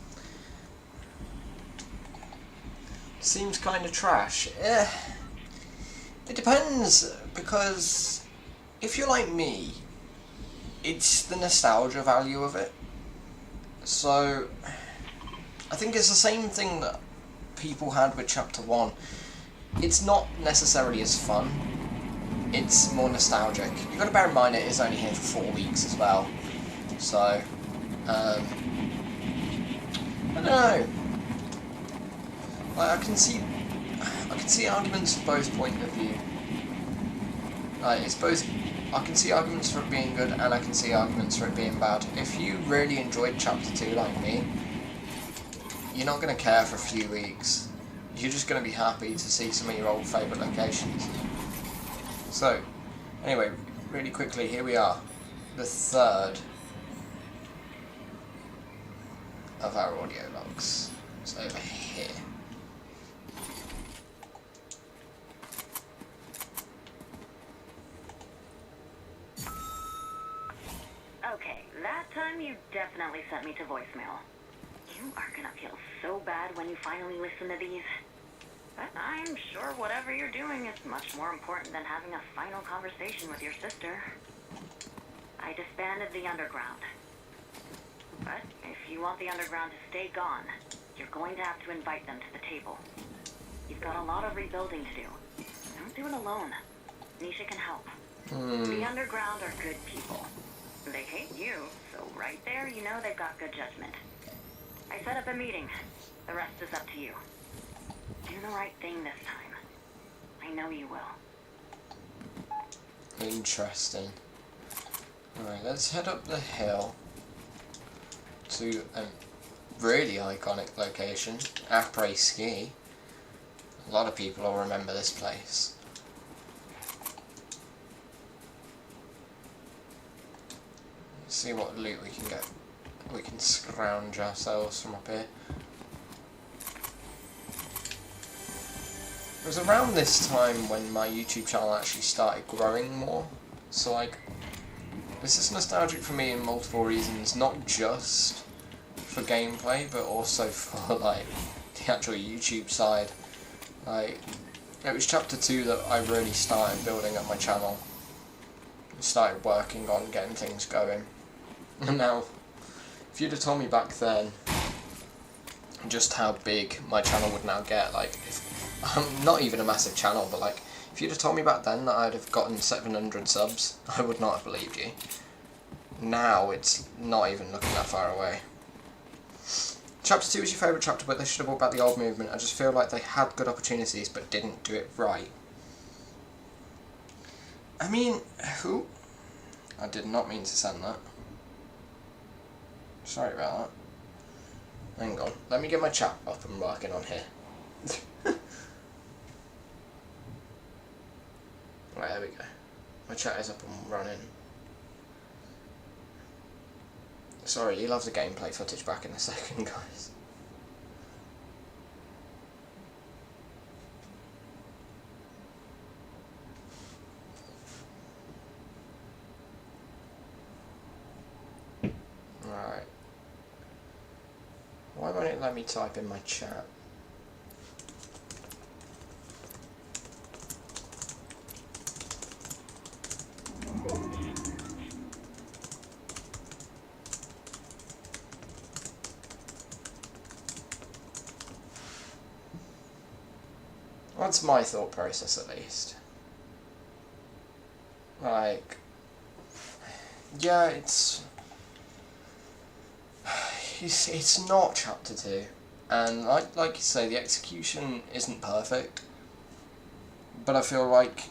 Seems kind of trash. It depends, because if you're like me, it's the nostalgia value of it. So, I think it's the same thing that people had with Chapter 1. It's not necessarily as fun. It's more nostalgic. You've got to bear in mind it is only here for 4 weeks as well. So, I don't know. Like, I can see arguments for both point of view. Like, it's both. I can see arguments for it being good, and I can see arguments for it being bad. If you really enjoyed Chapter 2 like me, you're not going to care for a few weeks. You're just going to be happy to see some of your old favourite locations. So, anyway, really quickly, here we are. The 3rd of our audio logs. It's over here. Okay, that time you definitely sent me to voicemail. You are gonna feel so bad when you finally listen to these. But I'm sure whatever you're doing is much more important than having a final conversation with your sister. I disbanded the Underground. But if you want the Underground to stay gone, you're going to have to invite them to the table. You've got a lot of rebuilding to do. Don't do it alone. Nisha can help. The Underground are good people. They hate you, so right there you know they've got good judgment. I set up a meeting. The rest is up to you. Do the right thing this time. I know you will. Interesting. Alright, let's head up the hill to a really iconic location, Après Ski. A lot of people will remember this place. Let's see what loot we can get. We can scrounge ourselves from up here. It was around this time when my YouTube channel actually started growing more. So like, this is nostalgic for me in multiple reasons, not just for gameplay, but also for like the actual YouTube side. Like, it was chapter 2 that I really started building up my channel. Started working on getting things going. And now, if you'd have told me back then just how big my channel would now get, like, I'm not even a massive channel, but like, if you'd have told me back then that I'd have gotten 700 subs, I would not have believed you. Now it's not even looking that far away. Chapter 2 is your favourite chapter, but they should have brought back the old movement. I just feel like they had good opportunities, but didn't do it right. I mean, who? I did not mean to send that. Sorry about that. Hang on, let me get my chat up and working on here. Right, there we go. My chat is up and running. Sorry, you'll have the gameplay footage back in a second, guys. Right. Why won't it let me type in my chat? That's my thought process, at least. Like, yeah, it's not chapter 2, and like you say, the execution isn't perfect, but I feel like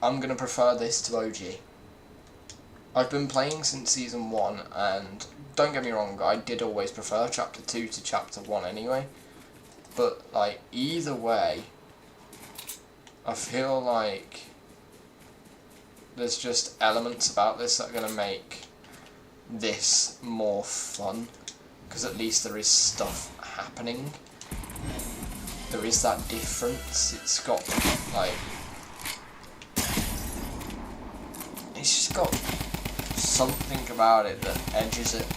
I'm gonna prefer this to OG. I've been playing since season 1, and don't get me wrong, I did always prefer chapter 2 to chapter 1 anyway, but like, either way, I feel like there's just elements about this that are going to make this more fun, because at least there is stuff happening. There is that difference. It's got, like, it's just got something about it that edges it,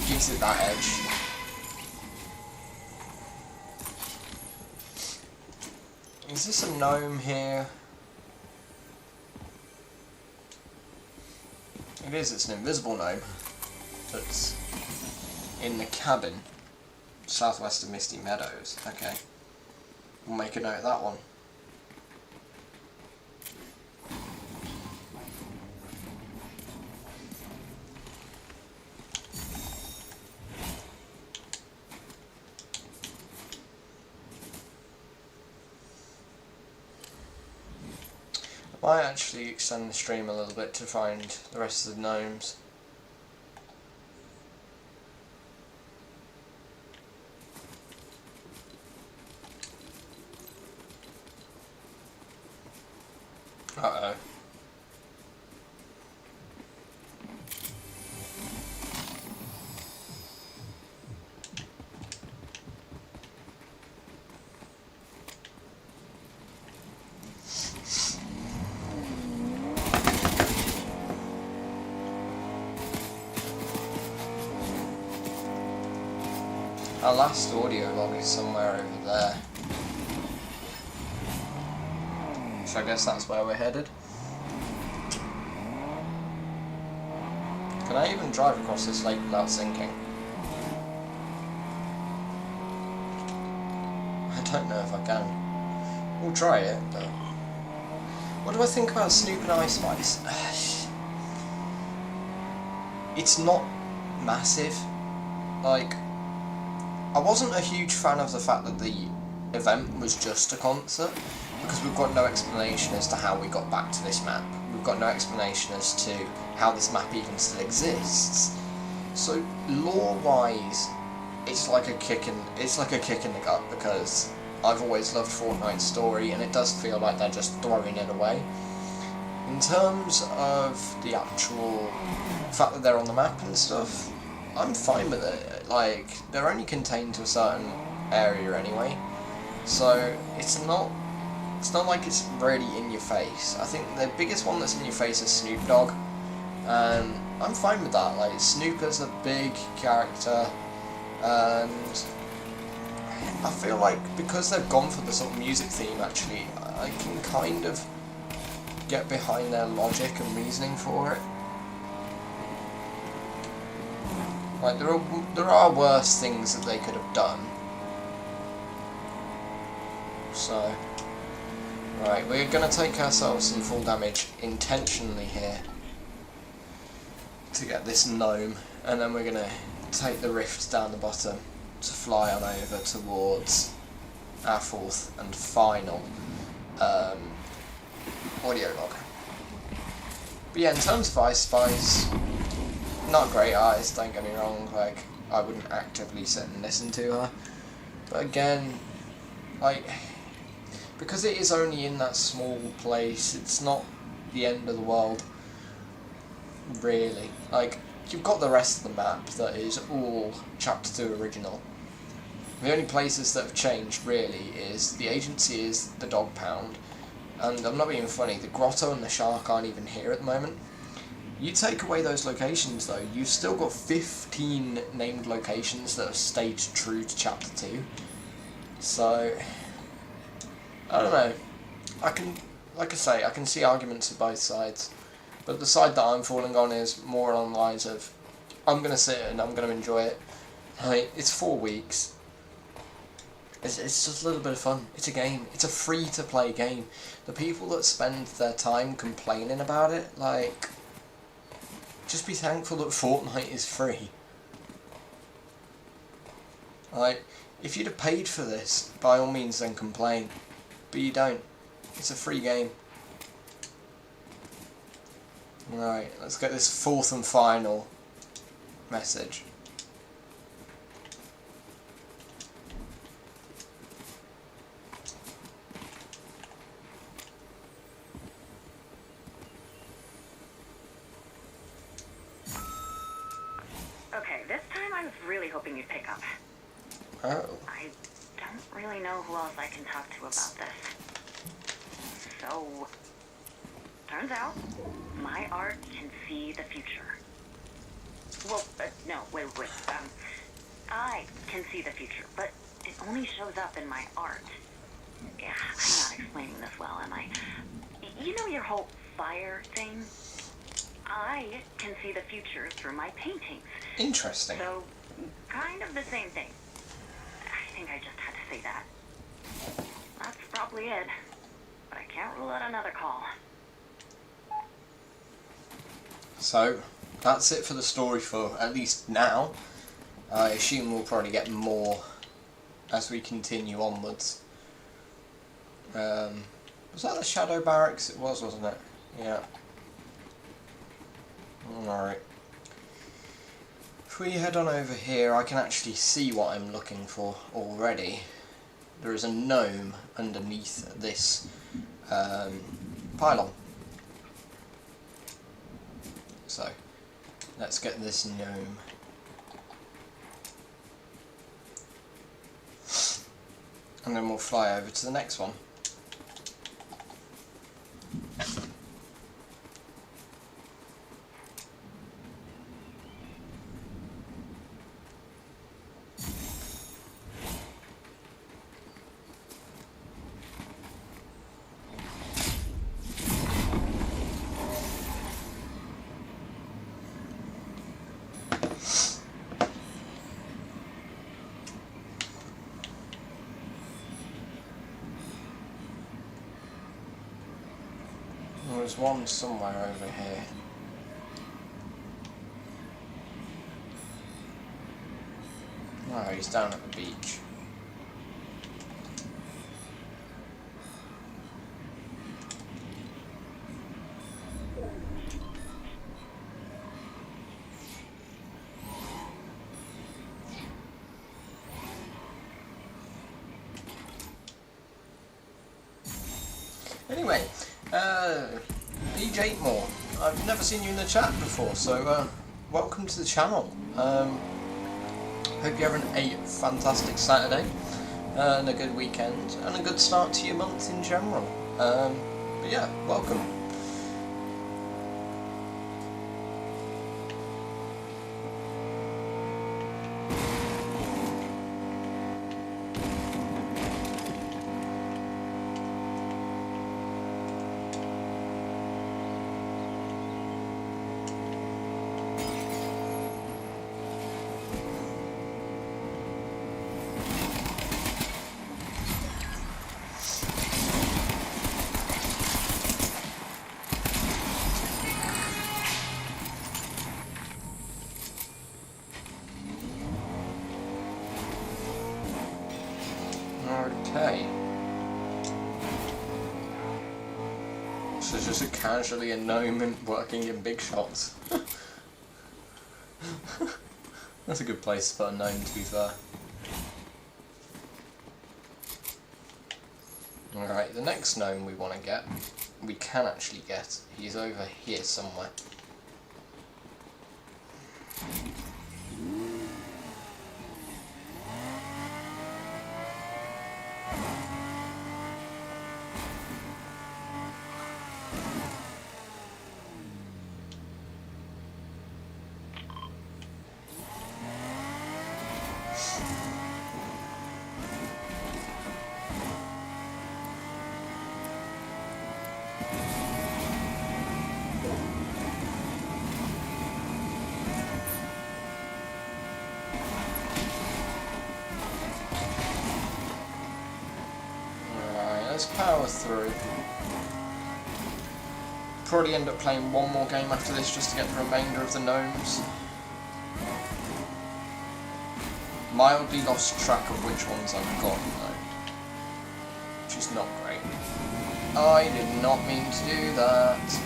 gives it that edge. Is this a gnome here? It is, it's an invisible gnome that's in the cabin southwest of Misty Meadows. Okay, we'll make a note of that one. I might actually extend the stream a little bit to find the rest of the gnomes. Uh-oh. Our last audio log is somewhere over there. So I guess that's where we're headed. Can I even drive across this lake without sinking? I don't know if I can. We'll try it, but... What do I think about Snoop and Ice Spice? It's not massive. Like, I wasn't a huge fan of the fact that the event was just a concert, because we've got no explanation as to how we got back to this map. We've got no explanation as to how this map even still exists. So lore-wise, it's like a kick in the gut, because I've always loved Fortnite's story, and it does feel like they're just throwing it away. In terms of the actual fact that they're on the map and stuff, I'm fine with it. Like, they're only contained to a certain area anyway, so it's not like it's really in your face. I think the biggest one that's in your face is Snoop Dogg, and I'm fine with that. Like, Snoop is a big character, and I feel like because they've gone for the sort of music theme, actually, I can kind of get behind their logic and reasoning for it. Like, there are worse things that they could have done. So, right, we're going to take ourselves some full damage intentionally here to get this gnome, and then we're going to take the rift down the bottom to fly on over towards our fourth and final audio log. But yeah, in terms of Ice Spice, not great artist, don't get me wrong, like, I wouldn't actively sit and listen to her. But again, like, because it is only in that small place, it's not the end of the world, really. Like, you've got the rest of the map that is all Chapter 2 original. The only places that have changed, really, is the agency is the dog pound, and I'm not being funny, the grotto and the shark aren't even here at the moment. You take away those locations though, you've still got 15 named locations that have stayed true to Chapter 2. So, I don't know. Like I say, I can see arguments for both sides. But the side that I'm falling on is more along the lines of, I'm going to sit and I'm going to enjoy it. Like, it's 4 weeks. It's just a little bit of fun. It's a game. It's a free-to-play game. The people that spend their time complaining about it, like, just be thankful that Fortnite is free. Like, if you'd have paid for this, by all means then complain. But you don't. It's a free game. Right, let's get this fourth and final message. Okay, this time I was really hoping you'd pick up. Oh. I don't really know who else I can talk to about this. So, turns out, my art can see the future. Well, no, wait. I can see the future, but it only shows up in my art. Yeah, I'm not explaining this well, am I? You know your whole fire thing? I can see the future through my paintings. Interesting. So, kind of the same thing. I think I just had to say that. That's probably it. But I can't rule out another call. So, that's it for the story for at least now. I assume we'll probably get more as we continue onwards. Was that the Shadow Barracks? It was, wasn't it? Yeah. Alright. If we head on over here, I can actually see what I'm looking for already. There is a gnome underneath this pylon. So, let's get this gnome. And then we'll fly over to the next one. there's one somewhere over here. Oh, he's down at the beach. Anyway, PJ Moore, I've never seen you in the chat before, so welcome to the channel. Hope you're having a fantastic Saturday, and a good weekend, and a good start to your month in general. But yeah, welcome. Okay. So it's just casually a gnome working in big shots. That's a good place to put a gnome, to be fair. Alright, the next gnome we want to get, we can actually get, he's over here somewhere. Let's power through. Probably end up playing one more game after this just to get the remainder of the gnomes. Mildly lost track of which ones I've got though, which is not great. I did not mean to do that.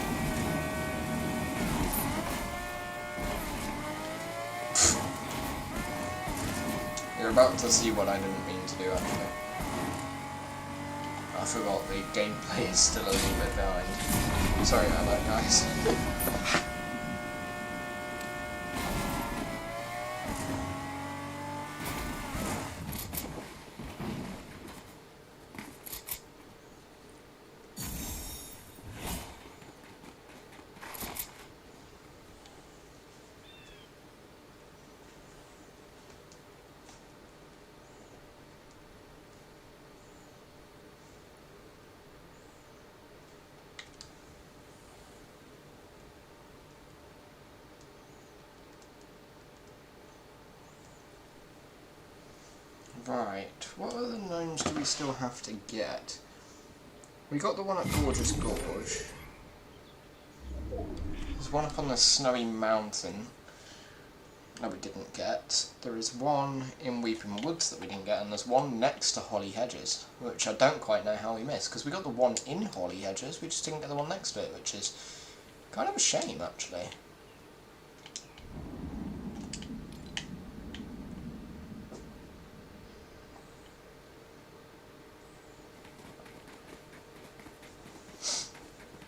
You're about to see what I didn't mean to do actually. I forgot the gameplay is still a little bit behind. Sorry about that, guys. Right, what other gnomes do we still have to get? We got the one at Gorgeous Gorge. There's one up on the Snowy Mountain that we didn't get. There is one in Weeping Woods that we didn't get, and there's one next to Holly Hedges, which I don't quite know how we missed, because we got the one in Holly Hedges, we just didn't get the one next to it, which is kind of a shame, actually.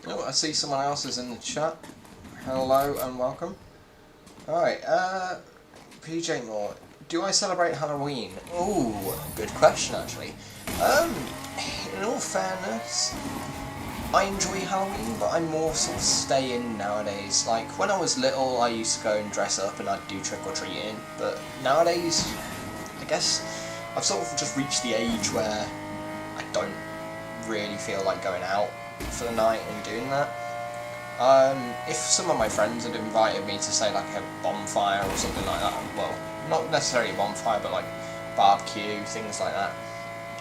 Oh, I see someone else is in the chat. Hello and welcome. Alright, PJ Moore, do I celebrate Halloween? Ooh, good question actually. In all fairness, I enjoy Halloween, but I'm more sort of stay in nowadays. Like, when I was little, I used to go and dress up and I'd do trick-or-treating, but nowadays, I guess, I've sort of just reached the age where I don't really feel like going out for the night and doing that. If some of my friends had invited me to say like a bonfire or something like that, well, not necessarily a bonfire, but like barbecue, things like that,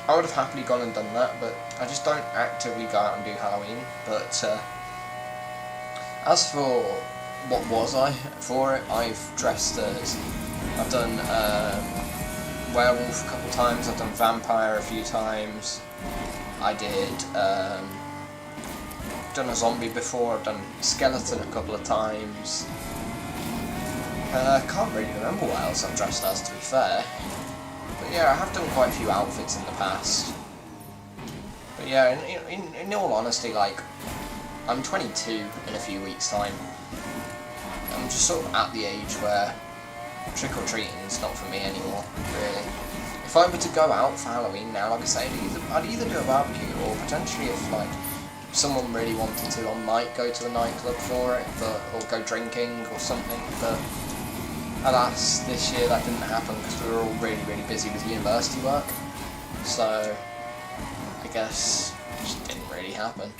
I would have happily gone and done that, but I just don't actively go out and do Halloween. But As for what was I for it, I've dressed as... I've done werewolf a couple times, I've done vampire a few times, I did done a zombie before, I've done skeleton a couple of times. I can't really remember what else I've dressed as, to be fair. But yeah, I have done quite a few outfits in the past. But yeah, in all honesty, like, I'm 22 in a few weeks' time. I'm just sort of at the age where trick-or-treating is not for me anymore, really. If I were to go out for Halloween now, like I say, I'd either do a barbecue, or potentially if, like, someone really wanted to, I might go to a nightclub for it, or go drinking or something, but alas, this year that didn't happen because we were all really, really busy with university work, so I guess it just didn't really happen.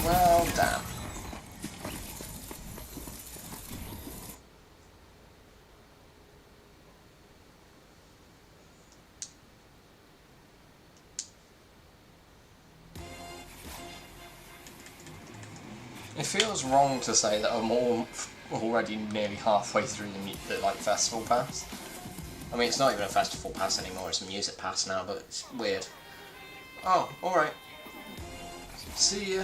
Well, damn. It feels wrong to say that I'm already nearly halfway through the like festival pass. I mean, it's not even a festival pass anymore, it's a music pass now, but it's weird. Oh, alright. See ya.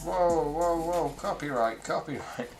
Whoa, whoa, whoa, copyright, copyright.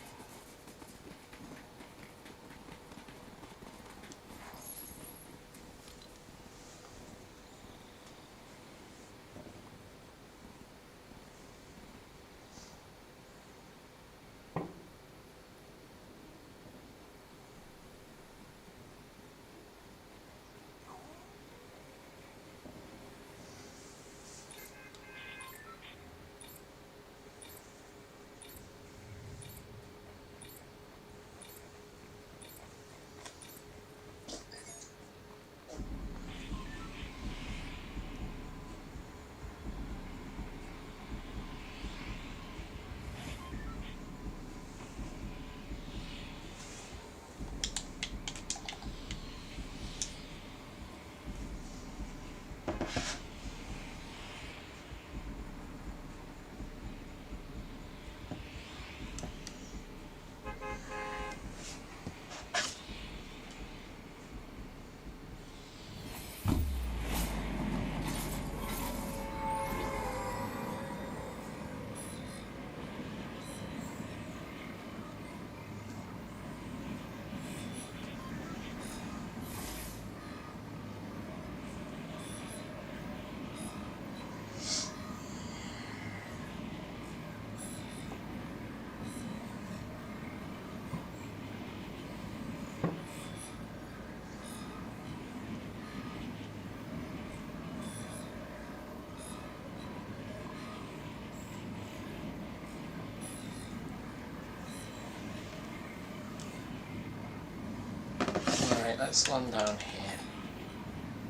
Alright, let's land down here.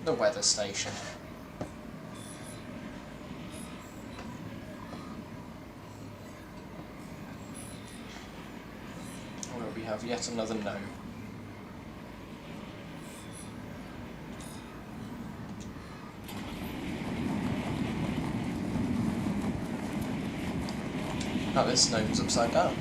The weather station. Where we have yet another gnome. Oh, this gnome's upside down.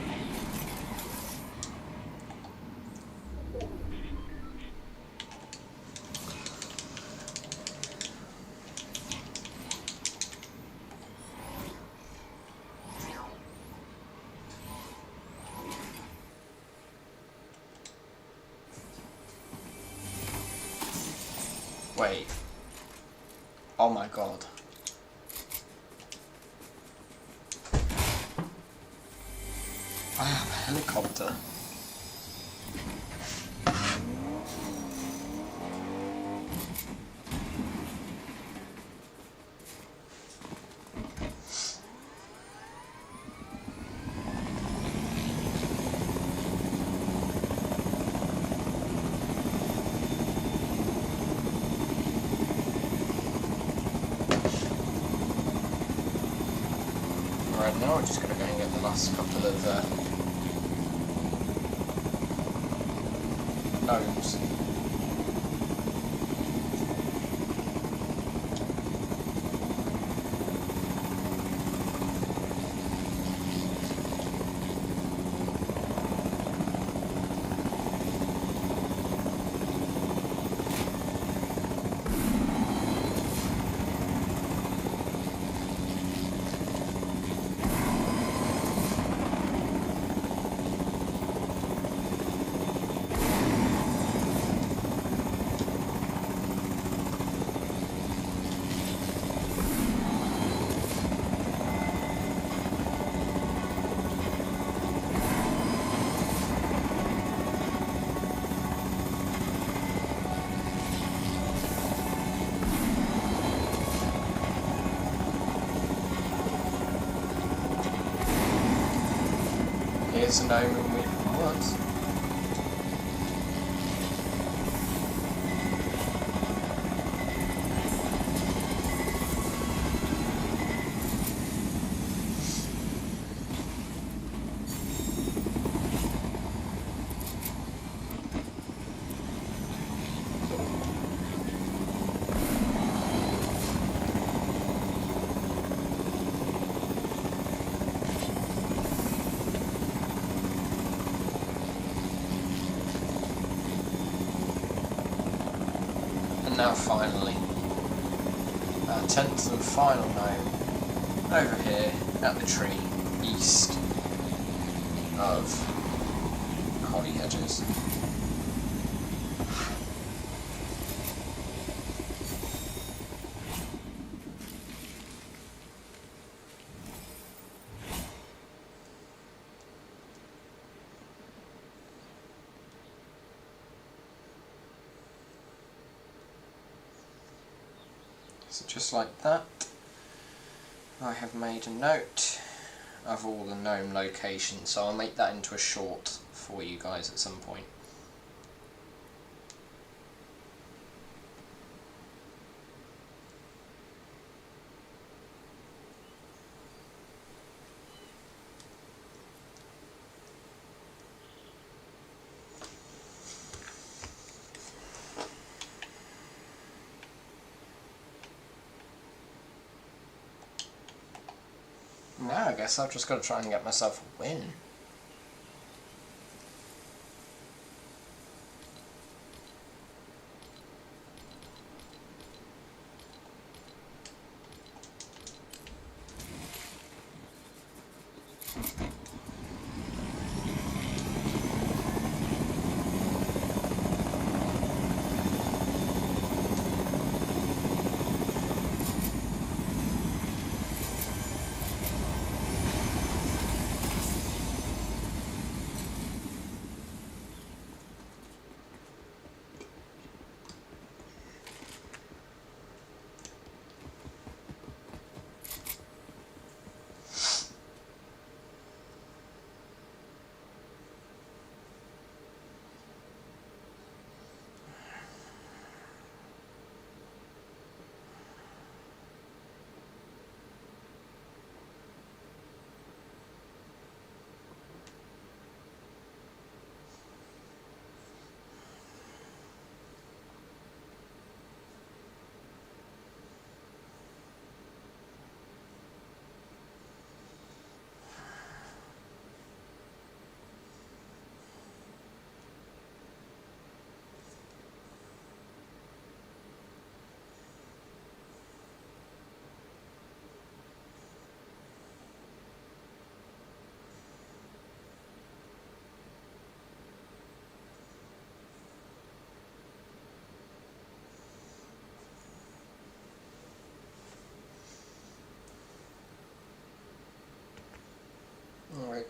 Wait. Oh my god. I have a helicopter. Right now, we're just going to go and get the last couple of gnomes. Here's a gnome and weeping woods. And now finally, our 10th and final gnome, over here at the tree, east of Holly Hedges. So just like that, I have made a note of all the gnome locations, so I'll make that into a short for you guys at some point. Now I guess I've just got to try and get myself a win.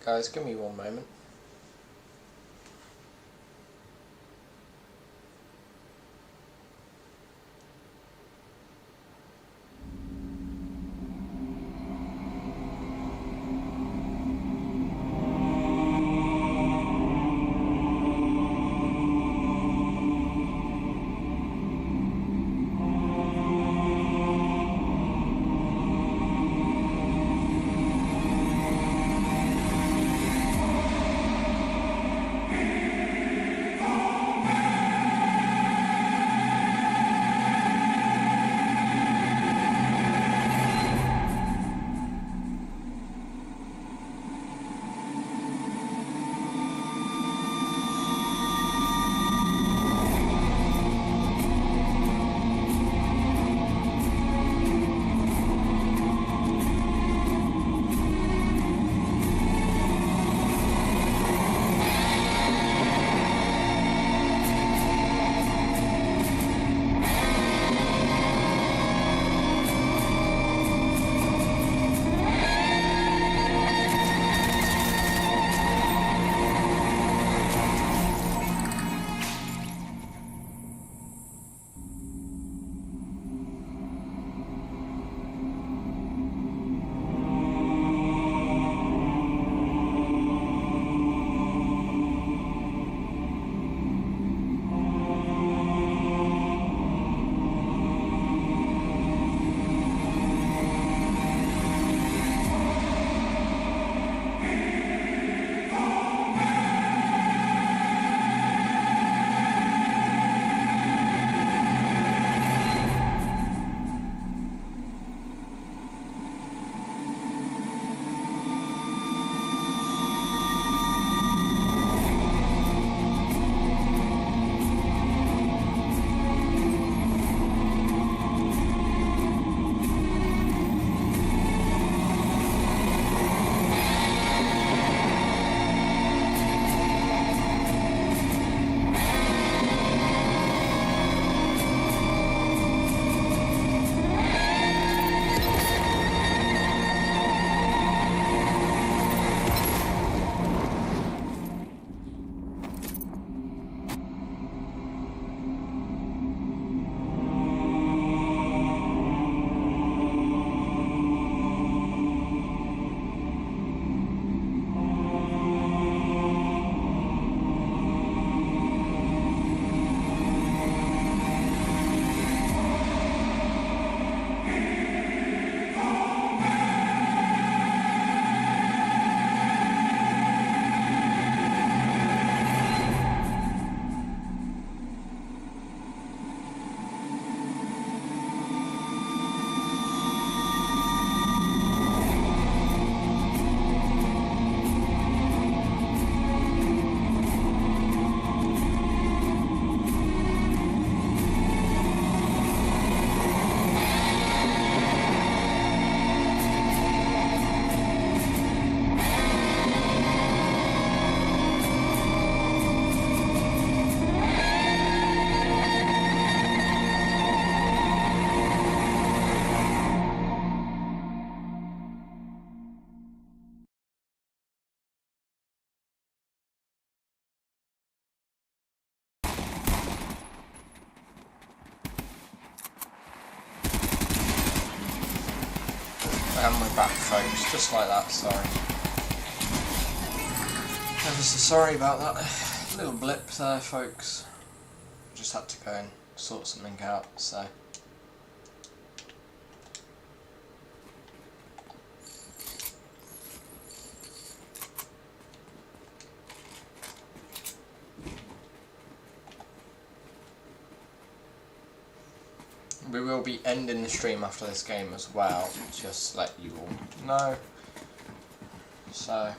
guys, give me one moment. And we're back, folks, just like that, sorry. Ever so sorry about that little blip there, folks. Just had to go and sort something out, so. We will be ending the stream after this game as well, just to let you all know. So.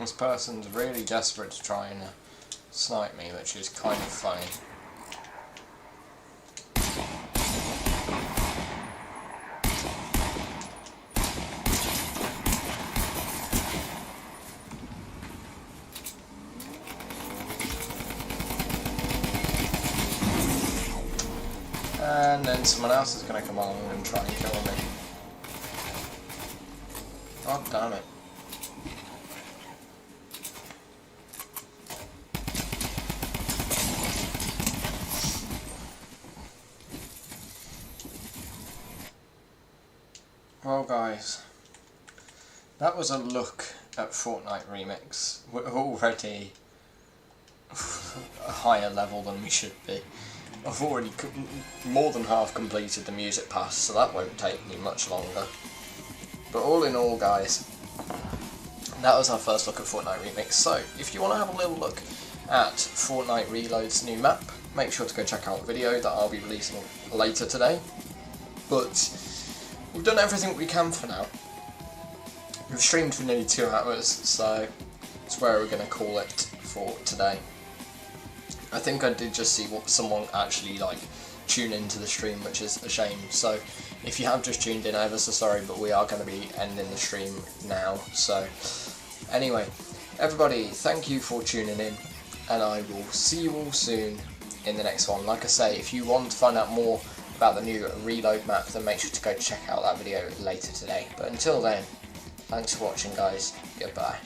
This person's really desperate to try and snipe me, which is kind of funny. And then someone else is going to come along and try and kill me. Oh, damn it. Well guys, that was a look at Fortnite Remix. We're already a higher level than we should be. I've already more than half completed the music pass, so that won't take me much longer. But all in all guys, that was our first look at Fortnite Remix. So if you want to have a little look at Fortnite Reload's new map, make sure to go check out the video that I'll be releasing later today. But we've done everything we can for now. We've streamed for nearly 2 hours, so that's where we're going to call it for today. I think I did just see someone actually tune into the stream, which is a shame. So if you have just tuned in, I'm ever so sorry, but we are going to be ending the stream now. So anyway, everybody, thank you for tuning in, and I will see you all soon in the next one. Like I say, if you want to find out more about the new Reload map, then make sure to go check out that video later today. But until then, thanks for watching guys, goodbye.